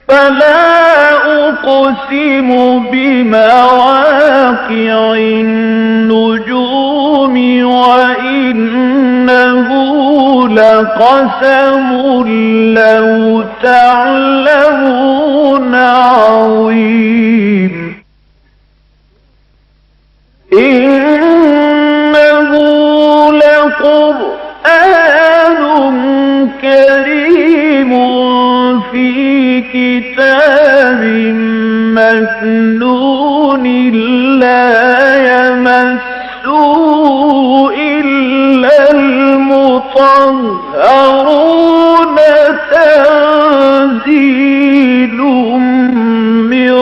فلا أقسم بمواقع النجوم وإنه لقسم لو تعلمون عظيم إنه لقرآن كريم في كتاب مكنون لا يمسه إلا المطهرون تنزيل من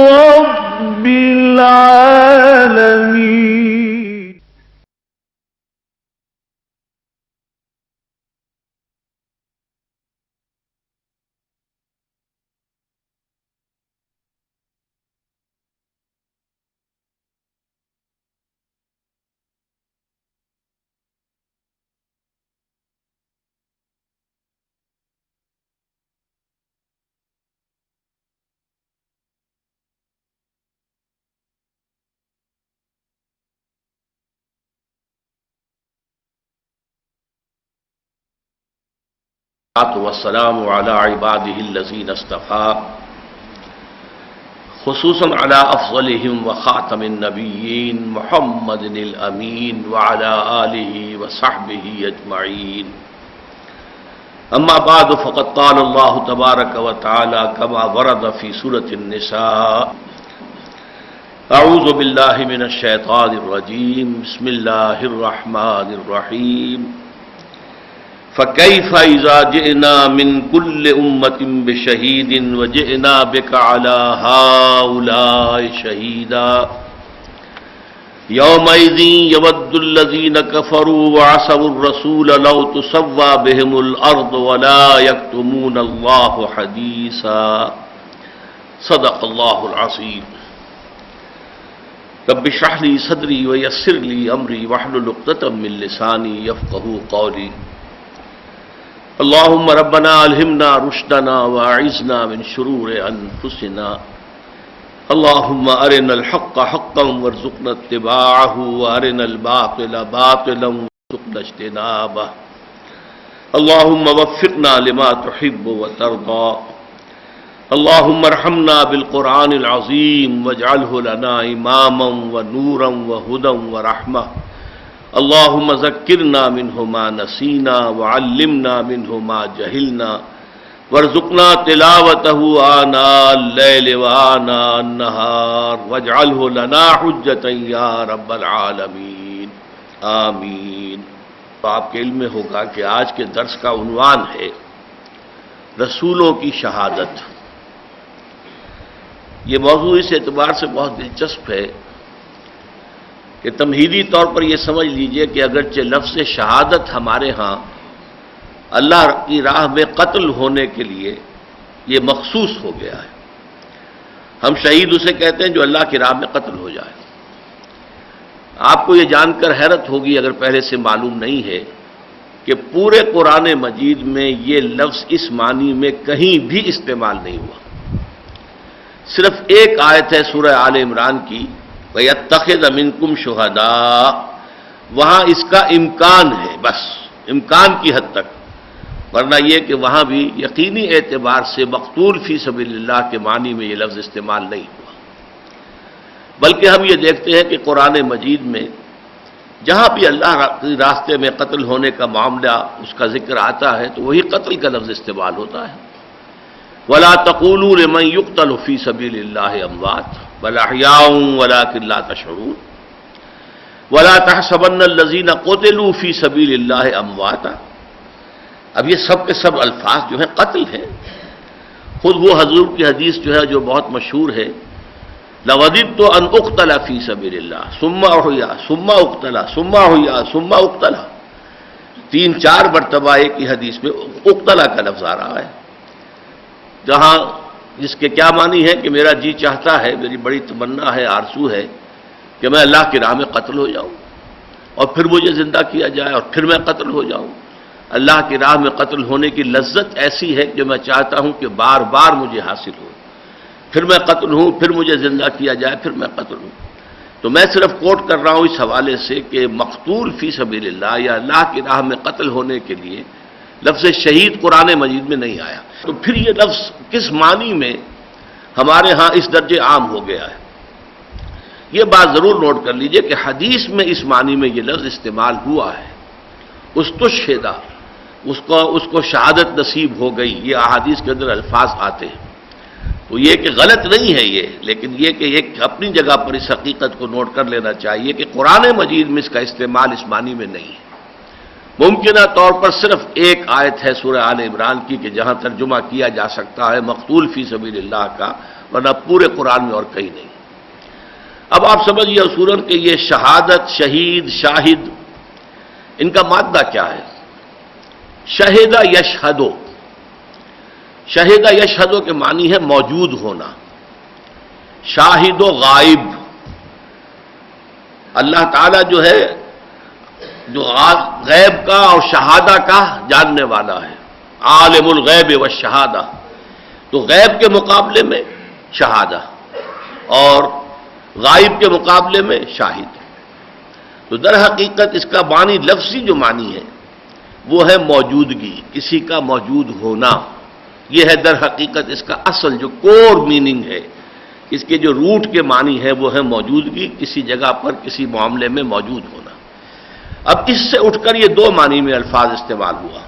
رب العالمين. والسلام على عباده الذين اصطفى خصوصا على افضلهم وخاتم النبيين محمد الامين وعلى آله وصحبه اجمعين. اما بعد فقد قال الله تبارك وتعالى كما ورد في سورة النساء: اعوذ بالله من الشيطان الرجيم بسم الله الرحمن الرحيم. فَكَيْفَ إِذَا جِئْنَا مِنْ كُلِّ أُمَّةٍ بِشَهِيدٍ وَجِئْنَا بِكَ عَلَى هَؤُلَاءِ شَهِيدًا يَوْمَئِذٍ يَوَدُّ الَّذِينَ كَفَرُوا وَعَصَوُا الرَّسُولَ لَوْ تُسَوَّى بِهِمُ الْأَرْضُ وَلَا يَكْتُمُونَ اللَّهَ حَدِيثًا. صدق اللہ العظیم. رب اشرح لي صدري ويسر لي أمري واحلل عقدة من لساني يفقهوا قولي. اللهم ربنا الہمنا رشدنا واعذنا من شرور انفسنا. اللهم ارنا الحق حقا وارزقنا اتباعه وارنا الباطل باطلا وارزقنا اجتنابه. اللهم وفقنا لما تحب وترضى. اللهم ارحمنا بالقرآن العظيم واجعله لنا اماما ونورا وهدى ورحمة. اللهم ذکرنا منه ما نسینا وعلمنا منه ما جهلنا وارزقنا تلاوته آناء الليل وآناء النهار واجعله لنا حجة یا رب العالمین آمین. تو آپ کے علم میں ہوگا کہ آج کے درس کا عنوان ہے رسولوں کی شہادت. یہ موضوع اس اعتبار سے بہت دلچسپ ہے کہ تمہیدی طور پر یہ سمجھ لیجئے کہ اگرچہ لفظ شہادت ہمارے ہاں اللہ کی راہ میں قتل ہونے کے لیے یہ مخصوص ہو گیا ہے. ہم شہید اسے کہتے ہیں جو اللہ کی راہ میں قتل ہو جائے. آپ کو یہ جان کر حیرت ہوگی اگر پہلے سے معلوم نہیں ہے کہ پورے قرآن مجید میں یہ لفظ اس معنی میں کہیں بھی استعمال نہیں ہوا. صرف ایک آیت ہے سورہ آل عمران کی وَيَتَّخِذَ مِنْكُمْ شُهَدَاءَ، وہاں اس کا امکان ہے، بس امکان کی حد تک، ورنہ یہ کہ وہاں بھی یقینی اعتبار سے مقتول فی سبیل اللہ کے معنی میں یہ لفظ استعمال نہیں ہوا. بلکہ ہم یہ دیکھتے ہیں کہ قرآن مجید میں جہاں بھی اللہ کے راستے میں قتل ہونے کا معاملہ اس کا ذکر آتا ہے تو وہی قتل کا لفظ استعمال ہوتا ہے. وَلَا تَقُولُوا لِمَنْ يُقْتَلُ فِي سَبِيلِ اللَّهِ أَمْوَاتٌ بَلْ أَحْيَاءٌ وَلَكِنْ لَا تَشْعُرُونَ وَلَا تَحْسَبَنَّ الَّذِينَ قُتِلُوا فِي سَبِيلِ اللَّهِ أَمْوَاتًا. اب یہ سب کے سب الفاظ جو ہیں قتل ہیں. خود وہ حضور کی حدیث جو ہے جو بہت مشہور ہے، لَوَدِدْتُ أَنْ أُقْتَلَ فِي سَبِيلِ اللَّهِ ثُمَّ أُحْيَا ثُمَّ أُقْتَلَ ثُمَّ أُحْيَا ثُمَّ أُقْتَلَ. 3-4 مرتبہ ایک ہی حدیث میں اقتلا کا لفظ آ رہا ہے، جہاں جس کے کیا معنی ہے کہ میرا جی چاہتا ہے، میری بڑی تمنا ہے، آرزو ہے کہ میں اللہ کی راہ میں قتل ہو جاؤں اور پھر مجھے زندہ کیا جائے اور پھر میں قتل ہو جاؤں. اللہ کی راہ میں قتل ہونے کی لذت ایسی ہے کہ میں چاہتا ہوں کہ بار بار مجھے حاصل ہو، پھر میں قتل ہوں، پھر مجھے زندہ کیا جائے، پھر میں قتل ہوں۔ تو میں صرف کوٹ کر رہا ہوں اس حوالے سے کہ مقتول فی سبیل اللہ یا اللہ کی راہ میں قتل ہونے کے لیے لفظ شہید قرآن مجید میں نہیں آیا۔ تو پھر یہ لفظ کس معنی میں ہمارے ہاں اس درجے عام ہو گیا ہے؟ یہ بات ضرور نوٹ کر لیجئے کہ حدیث میں اس معنی میں یہ لفظ استعمال ہوا ہے، استشہدہ، اس کو شہادت نصیب ہو گئی، یہ احادیث کے اندر الفاظ آتے ہیں۔ تو یہ کہ غلط نہیں ہے یہ، لیکن یہ کہ ایک اپنی جگہ پر اس حقیقت کو نوٹ کر لینا چاہیے کہ قرآن مجید میں اس کا استعمال اس معنی میں نہیں ہے۔ ممکنہ طور پر صرف ایک آیت ہے سورہ آل عمران کی کہ جہاں ترجمہ کیا جا سکتا ہے مقتول فی سبیل اللہ کا، ورنہ پورے قرآن میں اور کہیں نہیں۔ اب آپ سمجھیے اصولاً کہ یہ شہادت، شہید، شاہد، ان کا مادہ کیا ہے؟ شہدہ یشہدو، شہدہ یشہدو کے معنی ہے موجود ہونا، شاہد و غائب۔ اللہ تعالیٰ جو ہے جو غیب کا اور شہادہ کا جاننے والا ہے، عالم الغیب والشہادہ، تو غیب کے مقابلے میں شہادہ اور غائب کے مقابلے میں شاہد۔ تو در حقیقت اس کا معنی، لفظی جو معنی ہے وہ ہے موجودگی، کسی کا موجود ہونا۔ یہ ہے در حقیقت اس کا اصل جو کور میننگ ہے، اس کے جو روٹ کے معنی ہے وہ ہے موجودگی، کسی جگہ پر کسی معاملے میں موجود ہونا۔ اب اس سے اٹھ کر یہ دو معنی میں الفاظ استعمال ہوا۔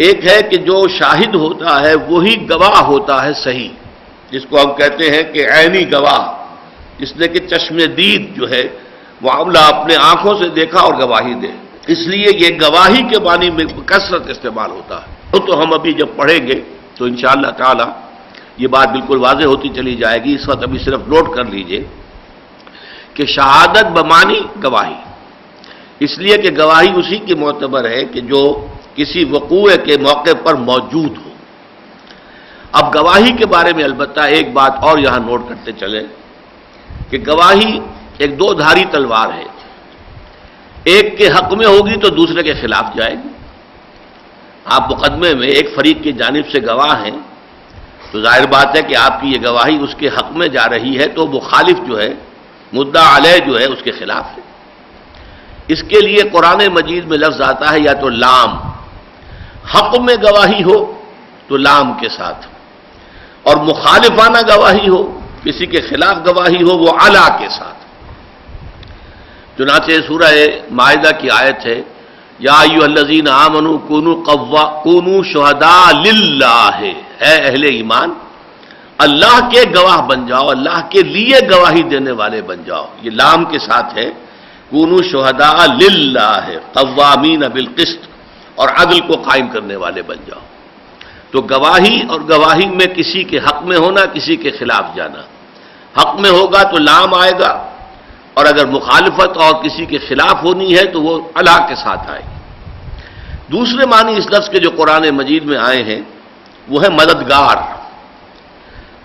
ایک ہے کہ جو شاہد ہوتا ہے وہی گواہ ہوتا ہے صحیح، جس کو ہم کہتے ہیں کہ عینی گواہ، جس نے کہ چشم دید جو ہے معاملہ اپنے آنکھوں سے دیکھا اور گواہی دے، اس لیے یہ گواہی کے معنی میں کثرت استعمال ہوتا ہے۔ تو ہم ابھی جب پڑھیں گے تو انشاءاللہ تعالی یہ بات بالکل واضح ہوتی چلی جائے گی۔ اس وقت ابھی صرف نوٹ کر لیجئے کہ شہادت بمعنی گواہی، اس لیے کہ گواہی اسی کی معتبر ہے کہ جو کسی وقوع کے موقع پر موجود ہو۔ اب گواہی کے بارے میں البتہ ایک بات اور یہاں نوٹ کرتے چلیں کہ گواہی ایک دو دھاری تلوار ہے، ایک کے حق میں ہوگی تو دوسرے کے خلاف جائے گی۔ آپ مقدمے میں ایک فریق کی جانب سے گواہ ہیں تو ظاہر بات ہے کہ آپ کی یہ گواہی اس کے حق میں جا رہی ہے، تو مخالف جو ہے، مدعا علیہ جو ہے، اس کے خلاف ہے۔ اس کے لیے قرآن مجید میں لفظ آتا ہے یا تو لام، حق میں گواہی ہو تو لام کے ساتھ، اور مخالفانہ گواہی ہو، کسی کے خلاف گواہی ہو، وہ علا کے ساتھ۔ چنانچہ سورہ مائدہ کی آیت ہے یا ایھا الذین آمنوا کونوا شہداء للہ، اے اہل ایمان اللہ کے گواہ بن جاؤ، اللہ کے لیے گواہی دینے والے بن جاؤ۔ یہ لام کے ساتھ ہے، کونوا شہداء للہ، قوامین بالقسط، اور عدل کو قائم کرنے والے بن جاؤ۔ تو گواہی اور گواہی میں کسی کے حق میں ہونا، کسی کے خلاف جانا۔ حق میں ہوگا تو لام آئے گا، اور اگر مخالفت اور کسی کے خلاف ہونی ہے تو وہ علا کے ساتھ آئے گی۔ دوسرے معنی اس لفظ کے جو قرآن مجید میں آئے ہیں وہ ہے مددگار۔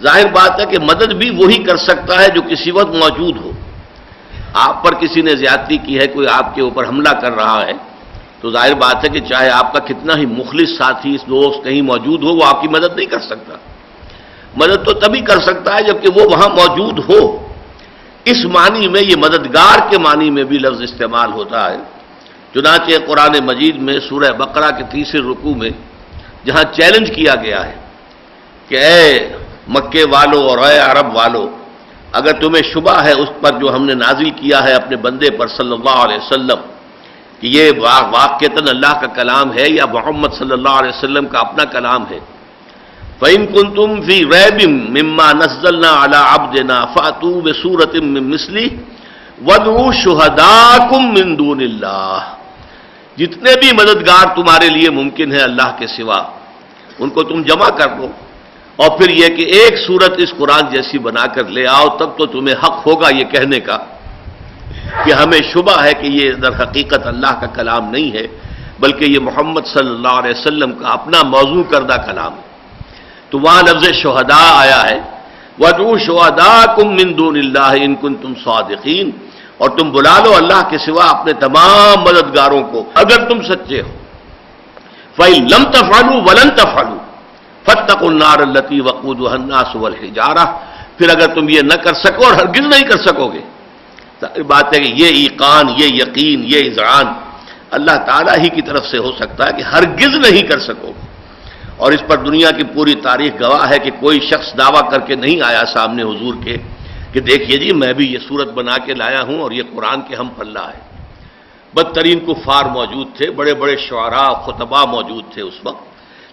ظاہر بات ہے کہ مدد بھی وہی کر سکتا ہے جو کسی وقت موجود ہو۔ آپ پر کسی نے زیادتی کی ہے، کوئی آپ کے اوپر حملہ کر رہا ہے، تو ظاہر بات ہے کہ چاہے آپ کا کتنا ہی مخلص ساتھی، دوست کہیں موجود ہو، وہ آپ کی مدد نہیں کر سکتا۔ مدد تو تبھی کر سکتا ہے جبکہ وہ وہاں موجود ہو۔ اس معنی میں یہ مددگار کے معنی میں بھی لفظ استعمال ہوتا ہے۔ چنانچہ قرآن مجید میں سورہ بقرہ کے تیسرے رکوع میں جہاں چیلنج کیا گیا ہے کہ اے مکے والو اور اے عرب والو، اگر تمہیں شبہ ہے اس پر جو ہم نے نازل کیا ہے اپنے بندے پر صلی اللہ علیہ وسلم کہ یہ واقعتاً اللہ کا کلام ہے یا محمد صلی اللہ علیہ وسلم کا اپنا کلام ہے، فَإِن كُنتُمْ فِي رَيْبٍ مِّمَّا نَزَّلْنَا عَلَىٰ عَبْدِنَا فَأْتُوا بِسُورَةٍ مِّن مِّثْلِهِ وَادْعُوا شُهَدَاءَكُم مِّن دُونِ اللَّهِ، جتنے بھی مددگار تمہارے لیے ممکن ہے اللہ کے سوا ان کو تم جمع کر دو، اور پھر یہ کہ ایک صورت اس قرآن جیسی بنا کر لے آؤ، تب تو تمہیں حق ہوگا یہ کہنے کا کہ ہمیں شبہ ہے کہ یہ در حقیقت اللہ کا کلام نہیں ہے بلکہ یہ محمد صلی اللہ علیہ وسلم کا اپنا موضوع کردہ کلام ہے۔ تو وہاں لفظ شہداء آیا ہے، وَادْعُوا شُهَدَاءَكُم مِّن دُونِ اللَّهِ إِن كُنتُمْ صَادِقِينَ، اور تم بلا لو اللہ کے سوا اپنے تمام مددگاروں کو اگر تم سچے ہو۔ فَإِن لَّمْ تَفْعَلُوا وَلَن تَفْعَلُوا فَاتَّقُوا النَّارَ الَّتِي وَقُودُهَا النَّاسُ وَالْحِجَارَةُ. پھر اگر تم یہ نہ کر سکو اور ہرگز نہیں کر سکو گے، بات ہے کہ یہ ایقان، یہ یقین، یہ اذعان اللہ تعالیٰ ہی کی طرف سے ہو سکتا ہے کہ ہرگز نہیں کر سکو. اور اس پر دنیا کی پوری تاریخ گواہ ہے کہ کوئی شخص دعویٰ کر کے نہیں آیا سامنے حضور کے کہ دیکھیے جی میں بھی یہ صورت بنا کے لایا ہوں اور یہ قرآن کے ہم پلہ ہے. بدترین کفار موجود تھے، بڑے بڑے شعراء خطباء موجود تھے اس وقت،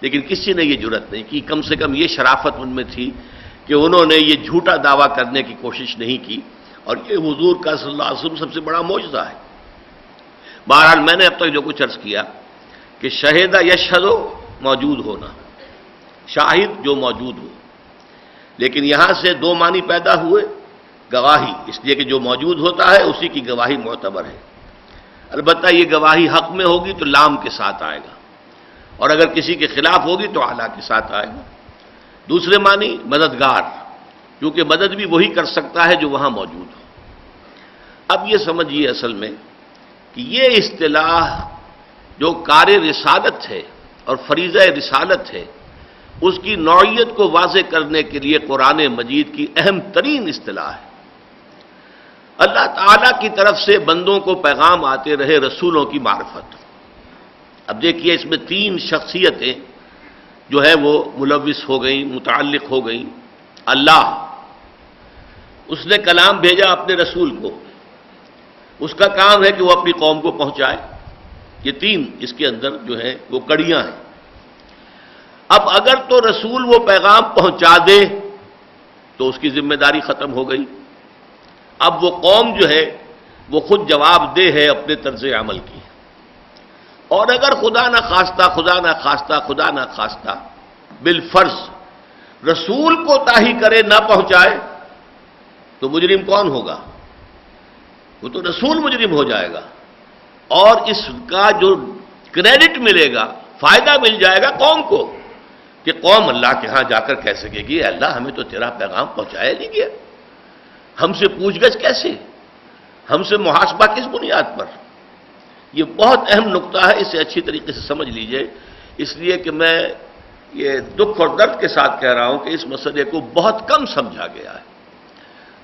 لیکن کسی نے یہ جرأت نہیں کی. کم سے کم یہ شرافت ان میں تھی کہ انہوں نے یہ جھوٹا دعویٰ کرنے کی کوشش نہیں کی. اور یہ حضور کا صلی اللہ علیہ وسلم سب سے بڑا معجزہ ہے. بہرحال میں نے اب تک جو کچھ عرض کیا کہ شہیدہ یشہد موجود ہونا، شاہد جو موجود ہو، لیکن یہاں سے دو معنی پیدا ہوئے. گواہی، اس لیے کہ جو موجود ہوتا ہے اسی کی گواہی معتبر ہے. البتہ یہ گواہی حق میں ہوگی تو لام کے ساتھ آئے گا، اور اگر کسی کے خلاف ہوگی تو اعلیٰ کے ساتھ آئے گا. دوسرے معنی مددگار، کیونکہ مدد بھی وہی کر سکتا ہے جو وہاں موجود ہو. اب یہ سمجھیے اصل میں کہ یہ اصطلاح جو کار رسالت ہے اور فریضہ رسالت ہے، اس کی نوعیت کو واضح کرنے کے لیے قرآن مجید کی اہم ترین اصطلاح ہے. اللہ تعالیٰ کی طرف سے بندوں کو پیغام آتے رہے رسولوں کی معرفت. اب دیکھیے اس میں تین شخصیتیں جو ہے وہ ملوث ہو گئیں، متعلق ہو گئیں. اللہ، اس نے کلام بھیجا اپنے رسول کو، اس کا کام ہے کہ وہ اپنی قوم کو پہنچائے. یہ تین اس کے اندر جو ہیں وہ کڑیاں ہیں. اب اگر تو رسول وہ پیغام پہنچا دے تو اس کی ذمہ داری ختم ہو گئی. اب وہ قوم جو ہے وہ خود جواب دہ ہے اپنے طرز عمل کی. اور اگر خدا نہ خواستہ بالفرض رسول کو تاہی کرے، نہ پہنچائے، تو مجرم کون ہوگا؟ وہ تو رسول مجرم ہو جائے گا، اور اس کا جو کریڈٹ ملے گا، فائدہ مل جائے گا قوم کو، کہ قوم اللہ کے ہاں جا کر کہہ سکے گی اللہ ہمیں تو تیرا پیغام پہنچایا نہیں گیا، ہم سے پوچھ گچھ کیسے، ہم سے محاسبہ کس بنیاد پر. یہ بہت اہم نقطہ ہے، اسے اچھی طریقے سے سمجھ لیجئے. اس لیے کہ میں یہ دکھ اور درد کے ساتھ کہہ رہا ہوں کہ اس مسئلے کو بہت کم سمجھا گیا ہے.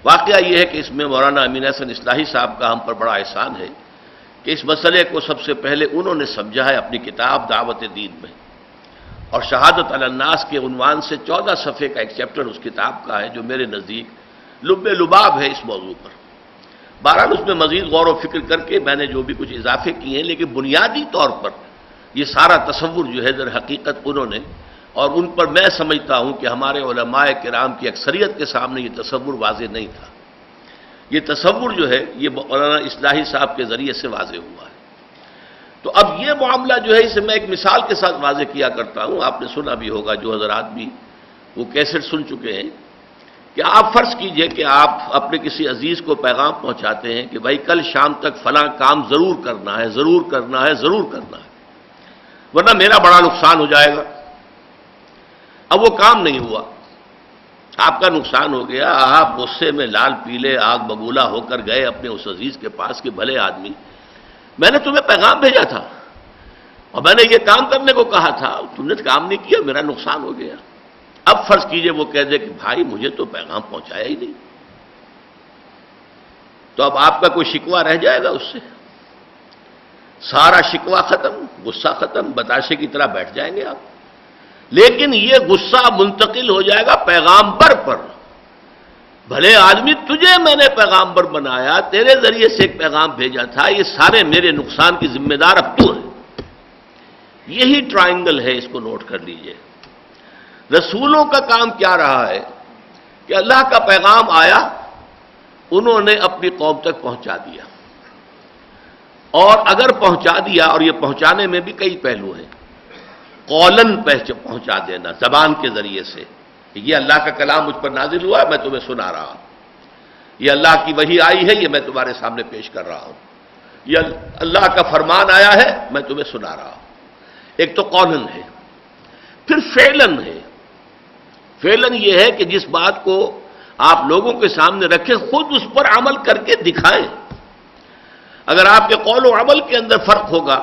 واقعہ یہ ہے کہ اس میں مولانا امین احسن اصلاحی صاحب کا ہم پر بڑا احسان ہے کہ اس مسئلے کو سب سے پہلے انہوں نے سمجھا ہے اپنی کتاب دعوت دین میں، اور شہادت علی الناس کے عنوان سے 14 صفحے کا ایک چیپٹر اس کتاب کا ہے جو میرے نزدیک لب لباب ہے اس موضوع پر. بہرحال اس میں مزید غور و فکر کر کے میں نے جو بھی کچھ اضافے کیے ہیں، لیکن بنیادی طور پر یہ سارا تصور جو ہے در حقیقت انہوں نے، اور ان پر میں سمجھتا ہوں کہ ہمارے علماء کرام کی اکثریت کے سامنے یہ تصور واضح نہیں تھا. یہ تصور جو ہے یہ مولانا اصلاحی صاحب کے ذریعے سے واضح ہوا ہے. تو اب یہ معاملہ جو ہے اسے میں ایک مثال کے ساتھ واضح کیا کرتا ہوں. آپ نے سنا بھی ہوگا، جو حضرات بھی وہ کیسٹ سن چکے ہیں، کہ آپ فرض کیجئے کہ آپ اپنے کسی عزیز کو پیغام پہنچاتے ہیں کہ بھائی کل شام تک فلاں کام ضرور کرنا ہے، ضرور کرنا ہے، ضرور کرنا ہے، ورنہ میرا بڑا نقصان ہو جائے گا. اب وہ کام نہیں ہوا، آپ کا نقصان ہو گیا. آپ غصے میں لال پیلے آگ بگولا ہو کر گئے اپنے اس عزیز کے پاس کہ بھلے آدمی، میں نے تمہیں پیغام بھیجا تھا اور میں نے یہ کام کرنے کو کہا تھا، تم نے کام نہیں کیا، میرا نقصان ہو گیا. اب فرض کیجئے وہ کہہ دے کہ بھائی مجھے تو پیغام پہنچایا ہی نہیں، تو اب آپ کا کوئی شکوہ رہ جائے گا اس سے؟ سارا شکوہ ختم، غصہ ختم، بتاشے کی طرح بیٹھ جائیں گے آپ. لیکن یہ غصہ منتقل ہو جائے گا پیغامبر پر. بھلے آدمی تجھے میں نے پیغامبر بنایا، تیرے ذریعے سے ایک پیغام بھیجا تھا، یہ سارے میرے نقصان کی ذمہ دار اب تو ہے. یہی ٹرائنگل ہے، اس کو نوٹ کر لیجئے. رسولوں کا کام کیا رہا ہے کہ اللہ کا پیغام آیا، انہوں نے اپنی قوم تک پہنچا دیا. اور اگر پہنچا دیا، اور یہ پہنچانے میں بھی کئی پہلو ہیں، قولن پہنچا دینا زبان کے ذریعے سے کہ یہ اللہ کا کلام مجھ پر نازل ہوا ہے، میں تمہیں سنا رہا ہوں، یہ اللہ کی وحی آئی ہے، یہ میں تمہارے سامنے پیش کر رہا ہوں، یہ اللہ کا فرمان آیا ہے، میں تمہیں سنا رہا ہوں. ایک تو قولن ہے. پھر فعلن ہے. فعلن یہ ہے کہ جس بات کو آپ لوگوں کے سامنے رکھیں خود اس پر عمل کر کے دکھائیں. اگر آپ کے قول و عمل کے اندر فرق ہوگا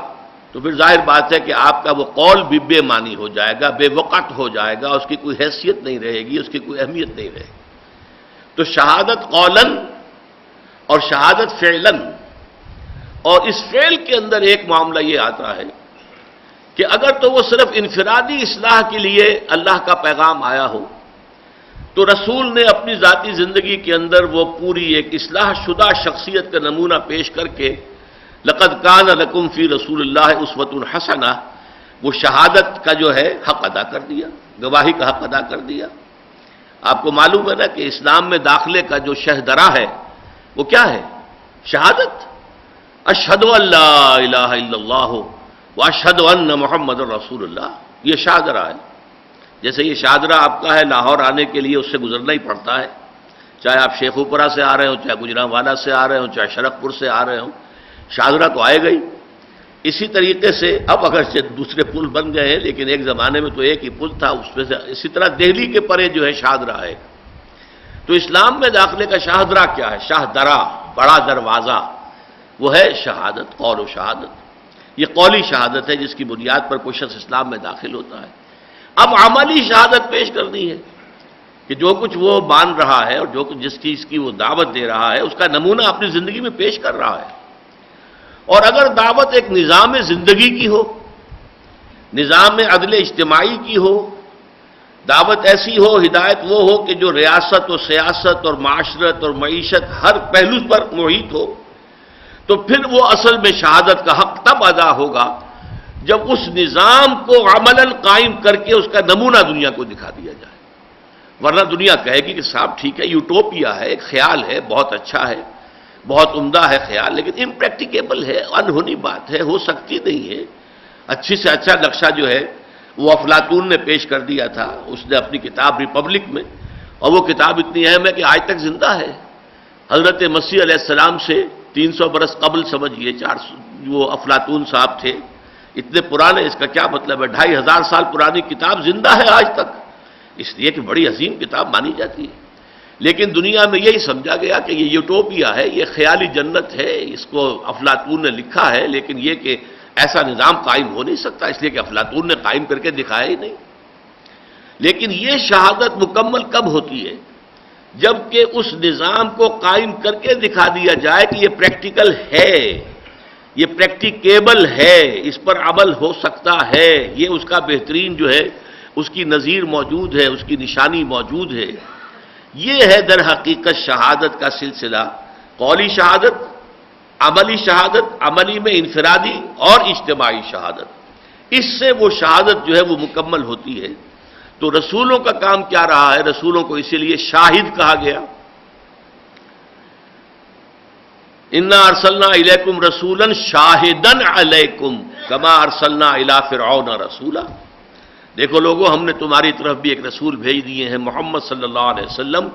تو پھر ظاہر بات ہے کہ آپ کا وہ قول بھی بے معنی ہو جائے گا، بے وقت ہو جائے گا، اس کی کوئی حیثیت نہیں رہے گی، اس کی کوئی اہمیت نہیں رہے گی۔ تو شہادت قولاً اور شہادت فعلاً، اور اس فعل کے اندر ایک معاملہ یہ آتا ہے کہ اگر تو وہ صرف انفرادی اصلاح کے لیے اللہ کا پیغام آیا ہو تو رسول نے اپنی ذاتی زندگی کے اندر وہ پوری ایک اصلاح شدہ شخصیت کا نمونہ پیش کر کے لقد کان لکم فی رسول اللہ اسوۃ حسنہ، وہ شہادت کا جو ہے حق ادا کر دیا، گواہی کا حق ادا کر دیا۔ آپ کو معلوم ہے نا کہ اسلام میں داخلے کا جو شہدرا ہے وہ کیا ہے؟ شہادت، اشہد ان لا الہ الا اللہ واشہد ان محمد رسول اللہ، یہ شہدرا ہے۔ جیسے یہ شہدرا آپ کا ہے، لاہور آنے کے لیے اس سے گزرنا ہی پڑتا ہے، چاہے آپ شیخو پورہ سے آ رہے ہوں، چاہے گجرانوالا سے آ رہے ہوں، چاہے شرف پور سے آ رہے ہوں، شاہدرہ تو آئے گئی۔ اسی طریقے سے اب اگرچہ دوسرے پل بن گئے ہیں لیکن ایک زمانے میں تو ایک ہی پل تھا، اس میں سے اسی طرح دہلی کے پرے جو ہے شاہدرہ ہے۔ تو اسلام میں داخلے کا شاہدرہ کیا ہے؟ شاہدرہ، بڑا دروازہ، وہ ہے شہادت، قول و شہادت۔ یہ قولی شہادت ہے جس کی بنیاد پر کوئی شخص اسلام میں داخل ہوتا ہے۔ اب عملی شہادت پیش کرنی ہے کہ جو کچھ وہ مان رہا ہے اور جو کچھ جس چیز کی وہ دعوت دے رہا ہے اس کا نمونہ اپنی زندگی میں پیش کر رہا ہے۔ اور اگر دعوت ایک نظام زندگی کی ہو، نظام عدل اجتماعی کی ہو، دعوت ایسی ہو، ہدایت وہ ہو کہ جو ریاست اور سیاست اور معاشرت اور معیشت ہر پہلو پر محیط ہو، تو پھر وہ اصل میں شہادت کا حق تب ادا ہوگا جب اس نظام کو عملاً قائم کر کے اس کا نمونہ دنیا کو دکھا دیا جائے۔ ورنہ دنیا کہے گی کہ صاحب ٹھیک ہے، یوٹوپیا ہے، ایک خیال ہے، بہت اچھا ہے، بہت عمدہ ہے خیال، لیکن امپریکٹیکیبل ہے، انہونی بات ہے، ہو سکتی نہیں ہے۔ اچھی سے اچھا نقشہ جو ہے وہ افلاطون نے پیش کر دیا تھا، اس نے اپنی کتاب ریپبلک میں، اور وہ کتاب اتنی اہم ہے کہ آج تک زندہ ہے۔ حضرت مسیح علیہ السلام سے 300 برس قبل سمجھیے، 400 وہ افلاطون صاحب تھے، اتنے پرانے، اس کا کیا مطلب ہے 2500 سال پرانی کتاب زندہ ہے آج تک، اس لیے کہ بڑی عظیم کتاب مانی جاتی ہے۔ لیکن دنیا میں یہی سمجھا گیا کہ یہ یوٹوپیا ہے، یہ خیالی جنت ہے، اس کو افلاطون نے لکھا ہے، لیکن یہ کہ ایسا نظام قائم ہو نہیں سکتا، اس لیے کہ افلاطون نے قائم کر کے دکھایا ہی نہیں۔ لیکن یہ شہادت مکمل کب ہوتی ہے؟ جبکہ اس نظام کو قائم کر کے دکھا دیا جائے کہ یہ پریکٹیکل ہے، یہ پریکٹیکیبل ہے، اس پر عمل ہو سکتا ہے، یہ اس کا بہترین جو ہے اس کی نظیر موجود ہے، اس کی نشانی موجود ہے۔ یہ ہے در حقیقت شہادت کا سلسلہ، قولی شہادت، عملی شہادت، عملی میں انفرادی اور اجتماعی شہادت۔ اس سے وہ شہادت جو ہے وہ مکمل ہوتی ہے۔ تو رسولوں کا کام کیا رہا ہے؟ رسولوں کو اسی لیے شاہد کہا گیا۔ انا ارسلنا الیکم رسولا شاہدا علیکم کما ارسلنا الی فرعون رسولا۔ دیکھو لوگوں، ہم نے تمہاری طرف بھی ایک رسول بھیج دیے ہیں، محمد صلی اللہ علیہ وسلم،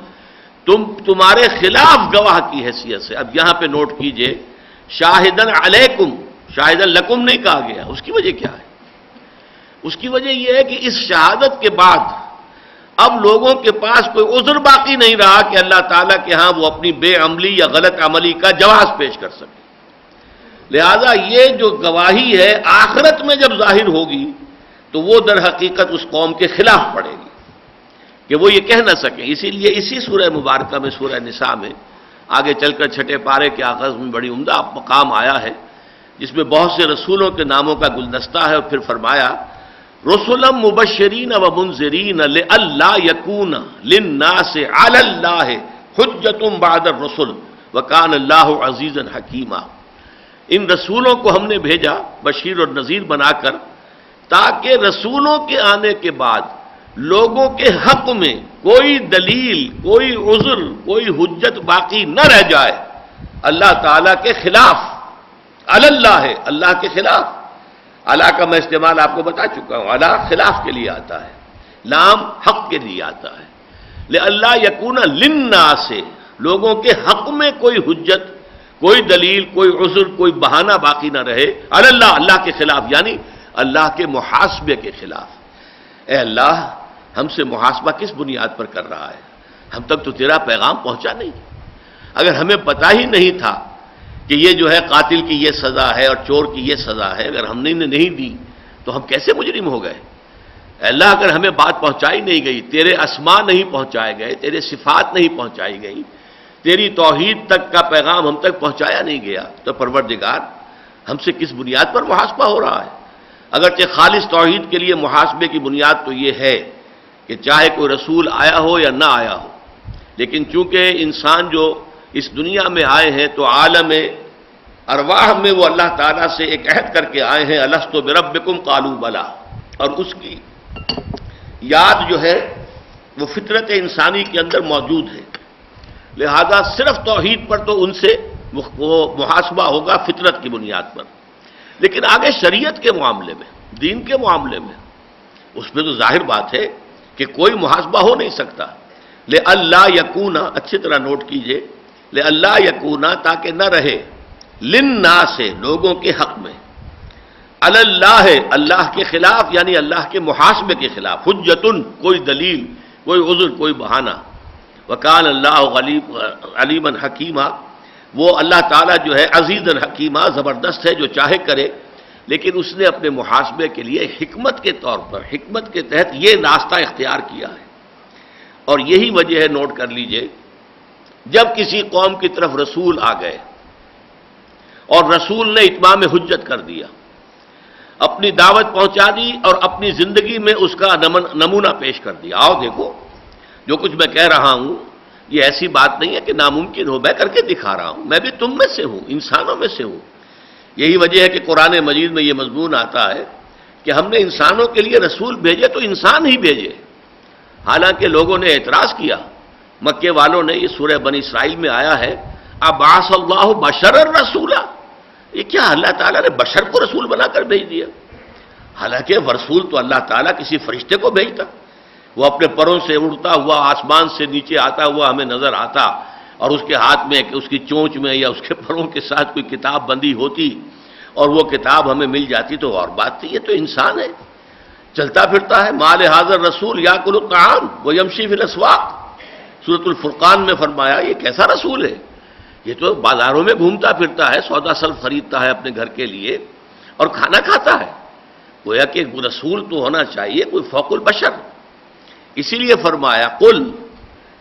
تمہارے خلاف گواہ کی حیثیت سے۔ اب یہاں پہ نوٹ کیجئے، شاہدن علیکم، شاہدن لکم نہیں کہا گیا۔ اس کی وجہ کیا ہے؟ اس کی وجہ یہ ہے کہ اس شہادت کے بعد اب لوگوں کے پاس کوئی عذر باقی نہیں رہا کہ اللہ تعالیٰ کے ہاں وہ اپنی بے عملی یا غلط عملی کا جواز پیش کر سکے۔ لہذا یہ جو گواہی ہے آخرت میں جب ظاہر ہوگی تو وہ در حقیقت اس قوم کے خلاف پڑے گی کہ وہ یہ کہہ نہ سکیں۔ اسی لیے اسی سورہ مبارکہ میں، سورہ نساء میں آگے چل کر چھٹے پارے کے آغاز میں بڑی عمدہ مقام آیا ہے جس میں بہت سے رسولوں کے ناموں کا گلدستہ ہے، اور پھر فرمایا رسلا مبشرین و منذرین لئلا یکون للناس علی اللہ حجۃ بعد الرسل وکان اللہ عزیزا حکیما۔ ان رسولوں کو ہم نے بھیجا بشیر اور نذیر بنا کر تاکہ رسولوں کے آنے کے بعد لوگوں کے حق میں کوئی دلیل، کوئی عذر، کوئی حجت باقی نہ رہ جائے اللہ تعالیٰ کے خلاف۔ اللہ ہے، اللہ کے خلاف۔ اللہ کا میں استعمال آپ کو بتا چکا ہوں، اللہ خلاف کے لیے آتا ہے، لام حق کے لیے آتا ہے۔ لئلا یکون للناس، لوگوں کے حق میں کوئی حجت، کوئی دلیل، کوئی عذر، کوئی بہانہ باقی نہ رہے اللہ، اللہ کے خلاف، یعنی اللہ کے محاسبے کے خلاف۔ اے اللہ، ہم سے محاسبہ کس بنیاد پر کر رہا ہے؟ ہم تک تو تیرا پیغام پہنچا نہیں۔ اگر ہمیں پتہ ہی نہیں تھا کہ یہ جو ہے قاتل کی یہ سزا ہے اور چور کی یہ سزا ہے، اگر ہم نے انہیں نہیں دی تو ہم کیسے مجرم ہو گئے؟ اے اللہ، اگر ہمیں بات پہنچائی نہیں گئی، تیرے اسماء نہیں پہنچائے گئے، تیرے صفات نہیں پہنچائی گئی، تیری توحید تک کا پیغام ہم تک پہنچایا نہیں گیا، تو پروردگار ہم سے کس بنیاد پر محاسبہ ہو رہا ہے؟ اگرچہ خالص توحید کے لیے محاسبے کی بنیاد تو یہ ہے کہ چاہے کوئی رسول آیا ہو یا نہ آیا ہو، لیکن چونکہ انسان جو اس دنیا میں آئے ہیں تو عالم ارواح میں وہ اللہ تعالیٰ سے ایک عہد کر کے آئے ہیں، الست بربکم قالوا بلی، اور اس کی یاد جو ہے وہ فطرت انسانی کے اندر موجود ہے، لہذا صرف توحید پر تو ان سے وہ محاسبہ ہوگا فطرت کی بنیاد پر، لیکن آگے شریعت کے معاملے میں، دین کے معاملے میں، اس میں تو ظاہر بات ہے کہ کوئی محاسبہ ہو نہیں سکتا۔ لئلا یکونا، اچھی طرح نوٹ کیجئے، لئلا یکونا، تاکہ نہ رہے، للناس، لوگوں کے حق میں، علی اللہ، اللہ کے خلاف، یعنی اللہ کے محاسبے کے خلاف، حجتن، کوئی دلیل، کوئی عذر، کوئی بہانہ۔ وکان اللہ علیما حکیما، وہ اللہ تعالیٰ جو ہے عزیز الحکیمہ، زبردست ہے، جو چاہے کرے، لیکن اس نے اپنے محاسبے کے لیے حکمت کے طور پر، حکمت کے تحت یہ راستہ اختیار کیا ہے، اور یہی وجہ ہے، نوٹ کر لیجئے، جب کسی قوم کی طرف رسول آ گئے اور رسول نے اتمام حجت کر دیا، اپنی دعوت پہنچا دی اور اپنی زندگی میں اس کا نمونہ پیش کر دیا، آؤ دیکھو جو کچھ میں کہہ رہا ہوں یہ ایسی بات نہیں ہے کہ ناممکن ہو، میں کر کے دکھا رہا ہوں، میں بھی تم میں سے ہوں، انسانوں میں سے ہوں۔ یہی وجہ ہے کہ قرآن مجید میں یہ مضمون آتا ہے کہ ہم نے انسانوں کے لیے رسول بھیجے تو انسان ہی بھیجے، حالانکہ لوگوں نے اعتراض کیا، مکے والوں نے، یہ سورہ بنی اسرائیل میں آیا ہے، ابعث اللہ بشر الرسولا، یہ کیا اللہ تعالیٰ نے بشر کو رسول بنا کر بھیج دیا؟ حالانکہ رسول تو اللہ تعالیٰ کسی فرشتے کو بھیجتا، وہ اپنے پروں سے اڑتا ہوا آسمان سے نیچے آتا ہوا ہمیں نظر آتا، اور اس کے ہاتھ میں، اس کی چونچ میں یا اس کے پروں کے ساتھ کوئی کتاب بندی ہوتی اور وہ کتاب ہمیں مل جاتی تو اور بات تھی، یہ تو انسان ہے، چلتا پھرتا ہے، مال حاضر رسول یاکل الطعام ویمشی فی الاسواق، سورۃ الفرقان میں فرمایا یہ کیسا رسول ہے، یہ تو بازاروں میں گھومتا پھرتا ہے، سودا سلف خریدتا ہے اپنے گھر کے لیے اور کھانا کھاتا ہے، گویا کہ رسول تو ہونا چاہیے کوئی فوق البشر۔ اسی لیے فرمایا قل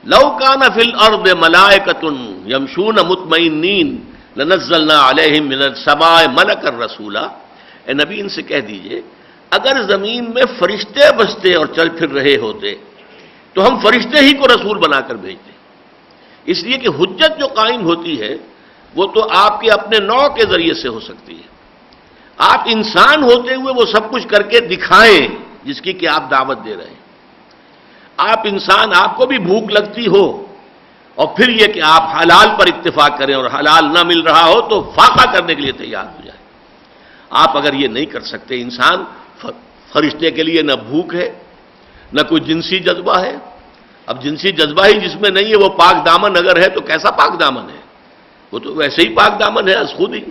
لو کان فی الارض ملائکۃ یمشون مطمئنین لنزلنا علیہم من السماء ملکا رسولا، اے نبی ان سے کہہ دیجئے اگر زمین میں فرشتے بستے اور چل پھر رہے ہوتے تو ہم فرشتے ہی کو رسول بنا کر بھیجتے، اس لیے کہ حجت جو قائم ہوتی ہے وہ تو آپ کے اپنے نوع کے ذریعے سے ہو سکتی ہے، آپ انسان ہوتے ہوئے وہ سب کچھ کر کے دکھائیں جس کی کہ آپ دعوت دے رہے ہیں، آپ انسان، آپ کو بھی بھوک لگتی ہو اور پھر یہ کہ آپ حلال پر اتفاق کریں اور حلال نہ مل رہا ہو تو فاقہ کرنے کے لیے تیار ہو جائیں، آپ اگر یہ نہیں کر سکتے، انسان فرشتے کے لیے نہ بھوک ہے نہ کوئی جنسی جذبہ ہے، اب جنسی جذبہ ہی جس میں نہیں ہے وہ پاک دامن اگر ہے تو کیسا پاک دامن ہے، وہ تو ویسے ہی پاک دامن ہے از خود ہی،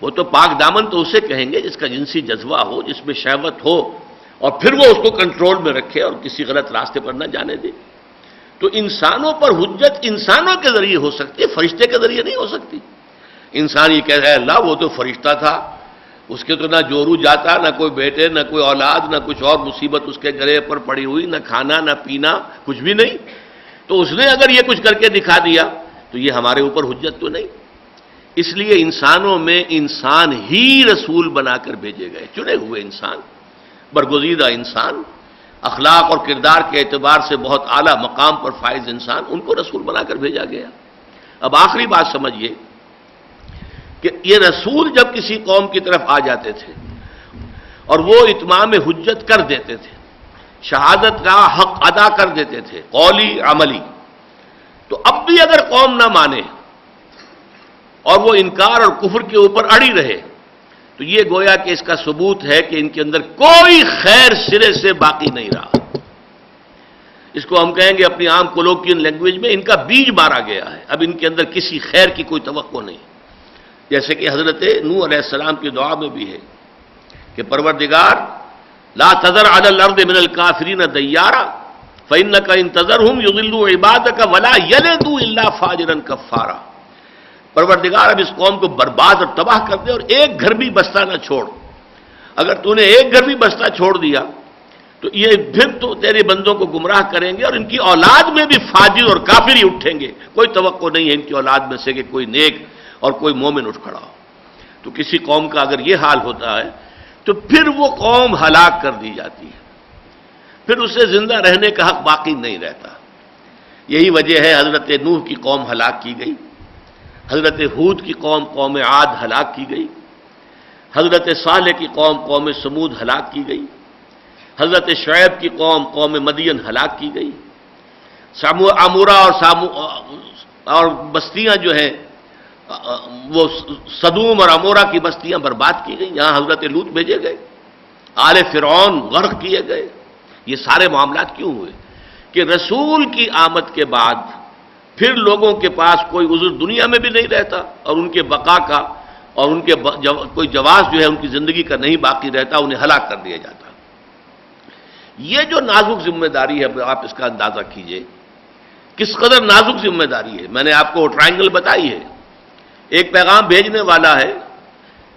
وہ تو پاک دامن تو اسے کہیں گے جس کا جنسی جذبہ ہو، جس میں شہوت ہو اور پھر وہ اس کو کنٹرول میں رکھے اور کسی غلط راستے پر نہ جانے دے۔ تو انسانوں پر حجت انسانوں کے ذریعے ہو سکتی ہے، فرشتے کے ذریعے نہیں ہو سکتی۔ انسان یہ کہہ رہا ہے اللہ وہ تو فرشتہ تھا، اس کے تو نہ جورو جاتا، نہ کوئی بیٹے، نہ کوئی اولاد، نہ کچھ اور مصیبت اس کے گلے پر پڑی ہوئی، نہ کھانا نہ پینا، کچھ بھی نہیں، تو اس نے اگر یہ کچھ کر کے دکھا دیا تو یہ ہمارے اوپر حجت تو نہیں۔ اس لیے انسانوں میں انسان ہی رسول بنا کر بھیجے گئے، چنے ہوئے انسان، برگزیدہ انسان، اخلاق اور کردار کے اعتبار سے بہت اعلیٰ مقام پر فائز انسان، ان کو رسول بنا کر بھیجا گیا۔ اب آخری بات سمجھیے کہ یہ رسول جب کسی قوم کی طرف آ جاتے تھے اور وہ اتمام حجت کر دیتے تھے، شہادت کا حق ادا کر دیتے تھے، قولی عملی، تو اب بھی اگر قوم نہ مانے اور وہ انکار اور کفر کے اوپر اڑی رہے تو یہ گویا کہ اس کا ثبوت ہے کہ ان کے اندر کوئی خیر سرے سے باقی نہیں رہا، اس کو ہم کہیں گے اپنی عام کولوکین لینگویج میں ان کا بیج مارا گیا ہے، اب ان کے اندر کسی خیر کی کوئی توقع نہیں، جیسے کہ حضرت نوح علیہ السلام کی دعا میں بھی ہے کہ پروردگار لا تذر علی الارض من الکافرین دیارا فإنک ان تذرہم یضلوا عبادک ولا یلدوا الا فاجرا کفارا، پروردگار اب اس قوم کو برباد اور تباہ کر دے اور ایک گھر بھی بستہ نہ چھوڑ. اگر تو نے ایک گھر بھی بستہ چھوڑ دیا تو یہ پھر تو تیرے بندوں کو گمراہ کریں گے اور ان کی اولاد میں بھی فاجر اور کافر ہی اٹھیں گے. کوئی توقع نہیں ہے ان کی اولاد میں سے کہ کوئی نیک اور کوئی مومن اٹھ کھڑا ہو. تو کسی قوم کا اگر یہ حال ہوتا ہے تو پھر وہ قوم ہلاک کر دی جاتی ہے، پھر اسے زندہ رہنے کا حق باقی نہیں رہتا. یہی وجہ ہے حضرت نوح کی قوم ہلاک کی گئی، حضرت ہود کی قوم قوم عاد ہلاک کی گئی، حضرت صالح کی قوم قوم سمود ہلاک کی گئی، حضرت شعیب کی قوم قوم مدین ہلاک کی گئی، عمورہ اور بستیاں جو ہیں وہ سدوم اور عمورہ کی بستیاں برباد کی گئیں، یہاں حضرت لوط بھیجے گئے، آل فرعون غرق کیے گئے. یہ سارے معاملات کیوں ہوئے؟ کہ رسول کی آمد کے بعد پھر لوگوں کے پاس کوئی عذر دنیا میں بھی نہیں رہتا اور ان کے بقا کا اور ان کے کوئی جواز جو ہے ان کی زندگی کا نہیں باقی رہتا، انہیں ہلاک کر دیا جاتا. یہ جو نازک ذمہ داری ہے آپ اس کا اندازہ کیجئے کس قدر نازک ذمہ داری ہے. میں نے آپ کو ٹرائنگل بتائی ہے، ایک پیغام بھیجنے والا ہے،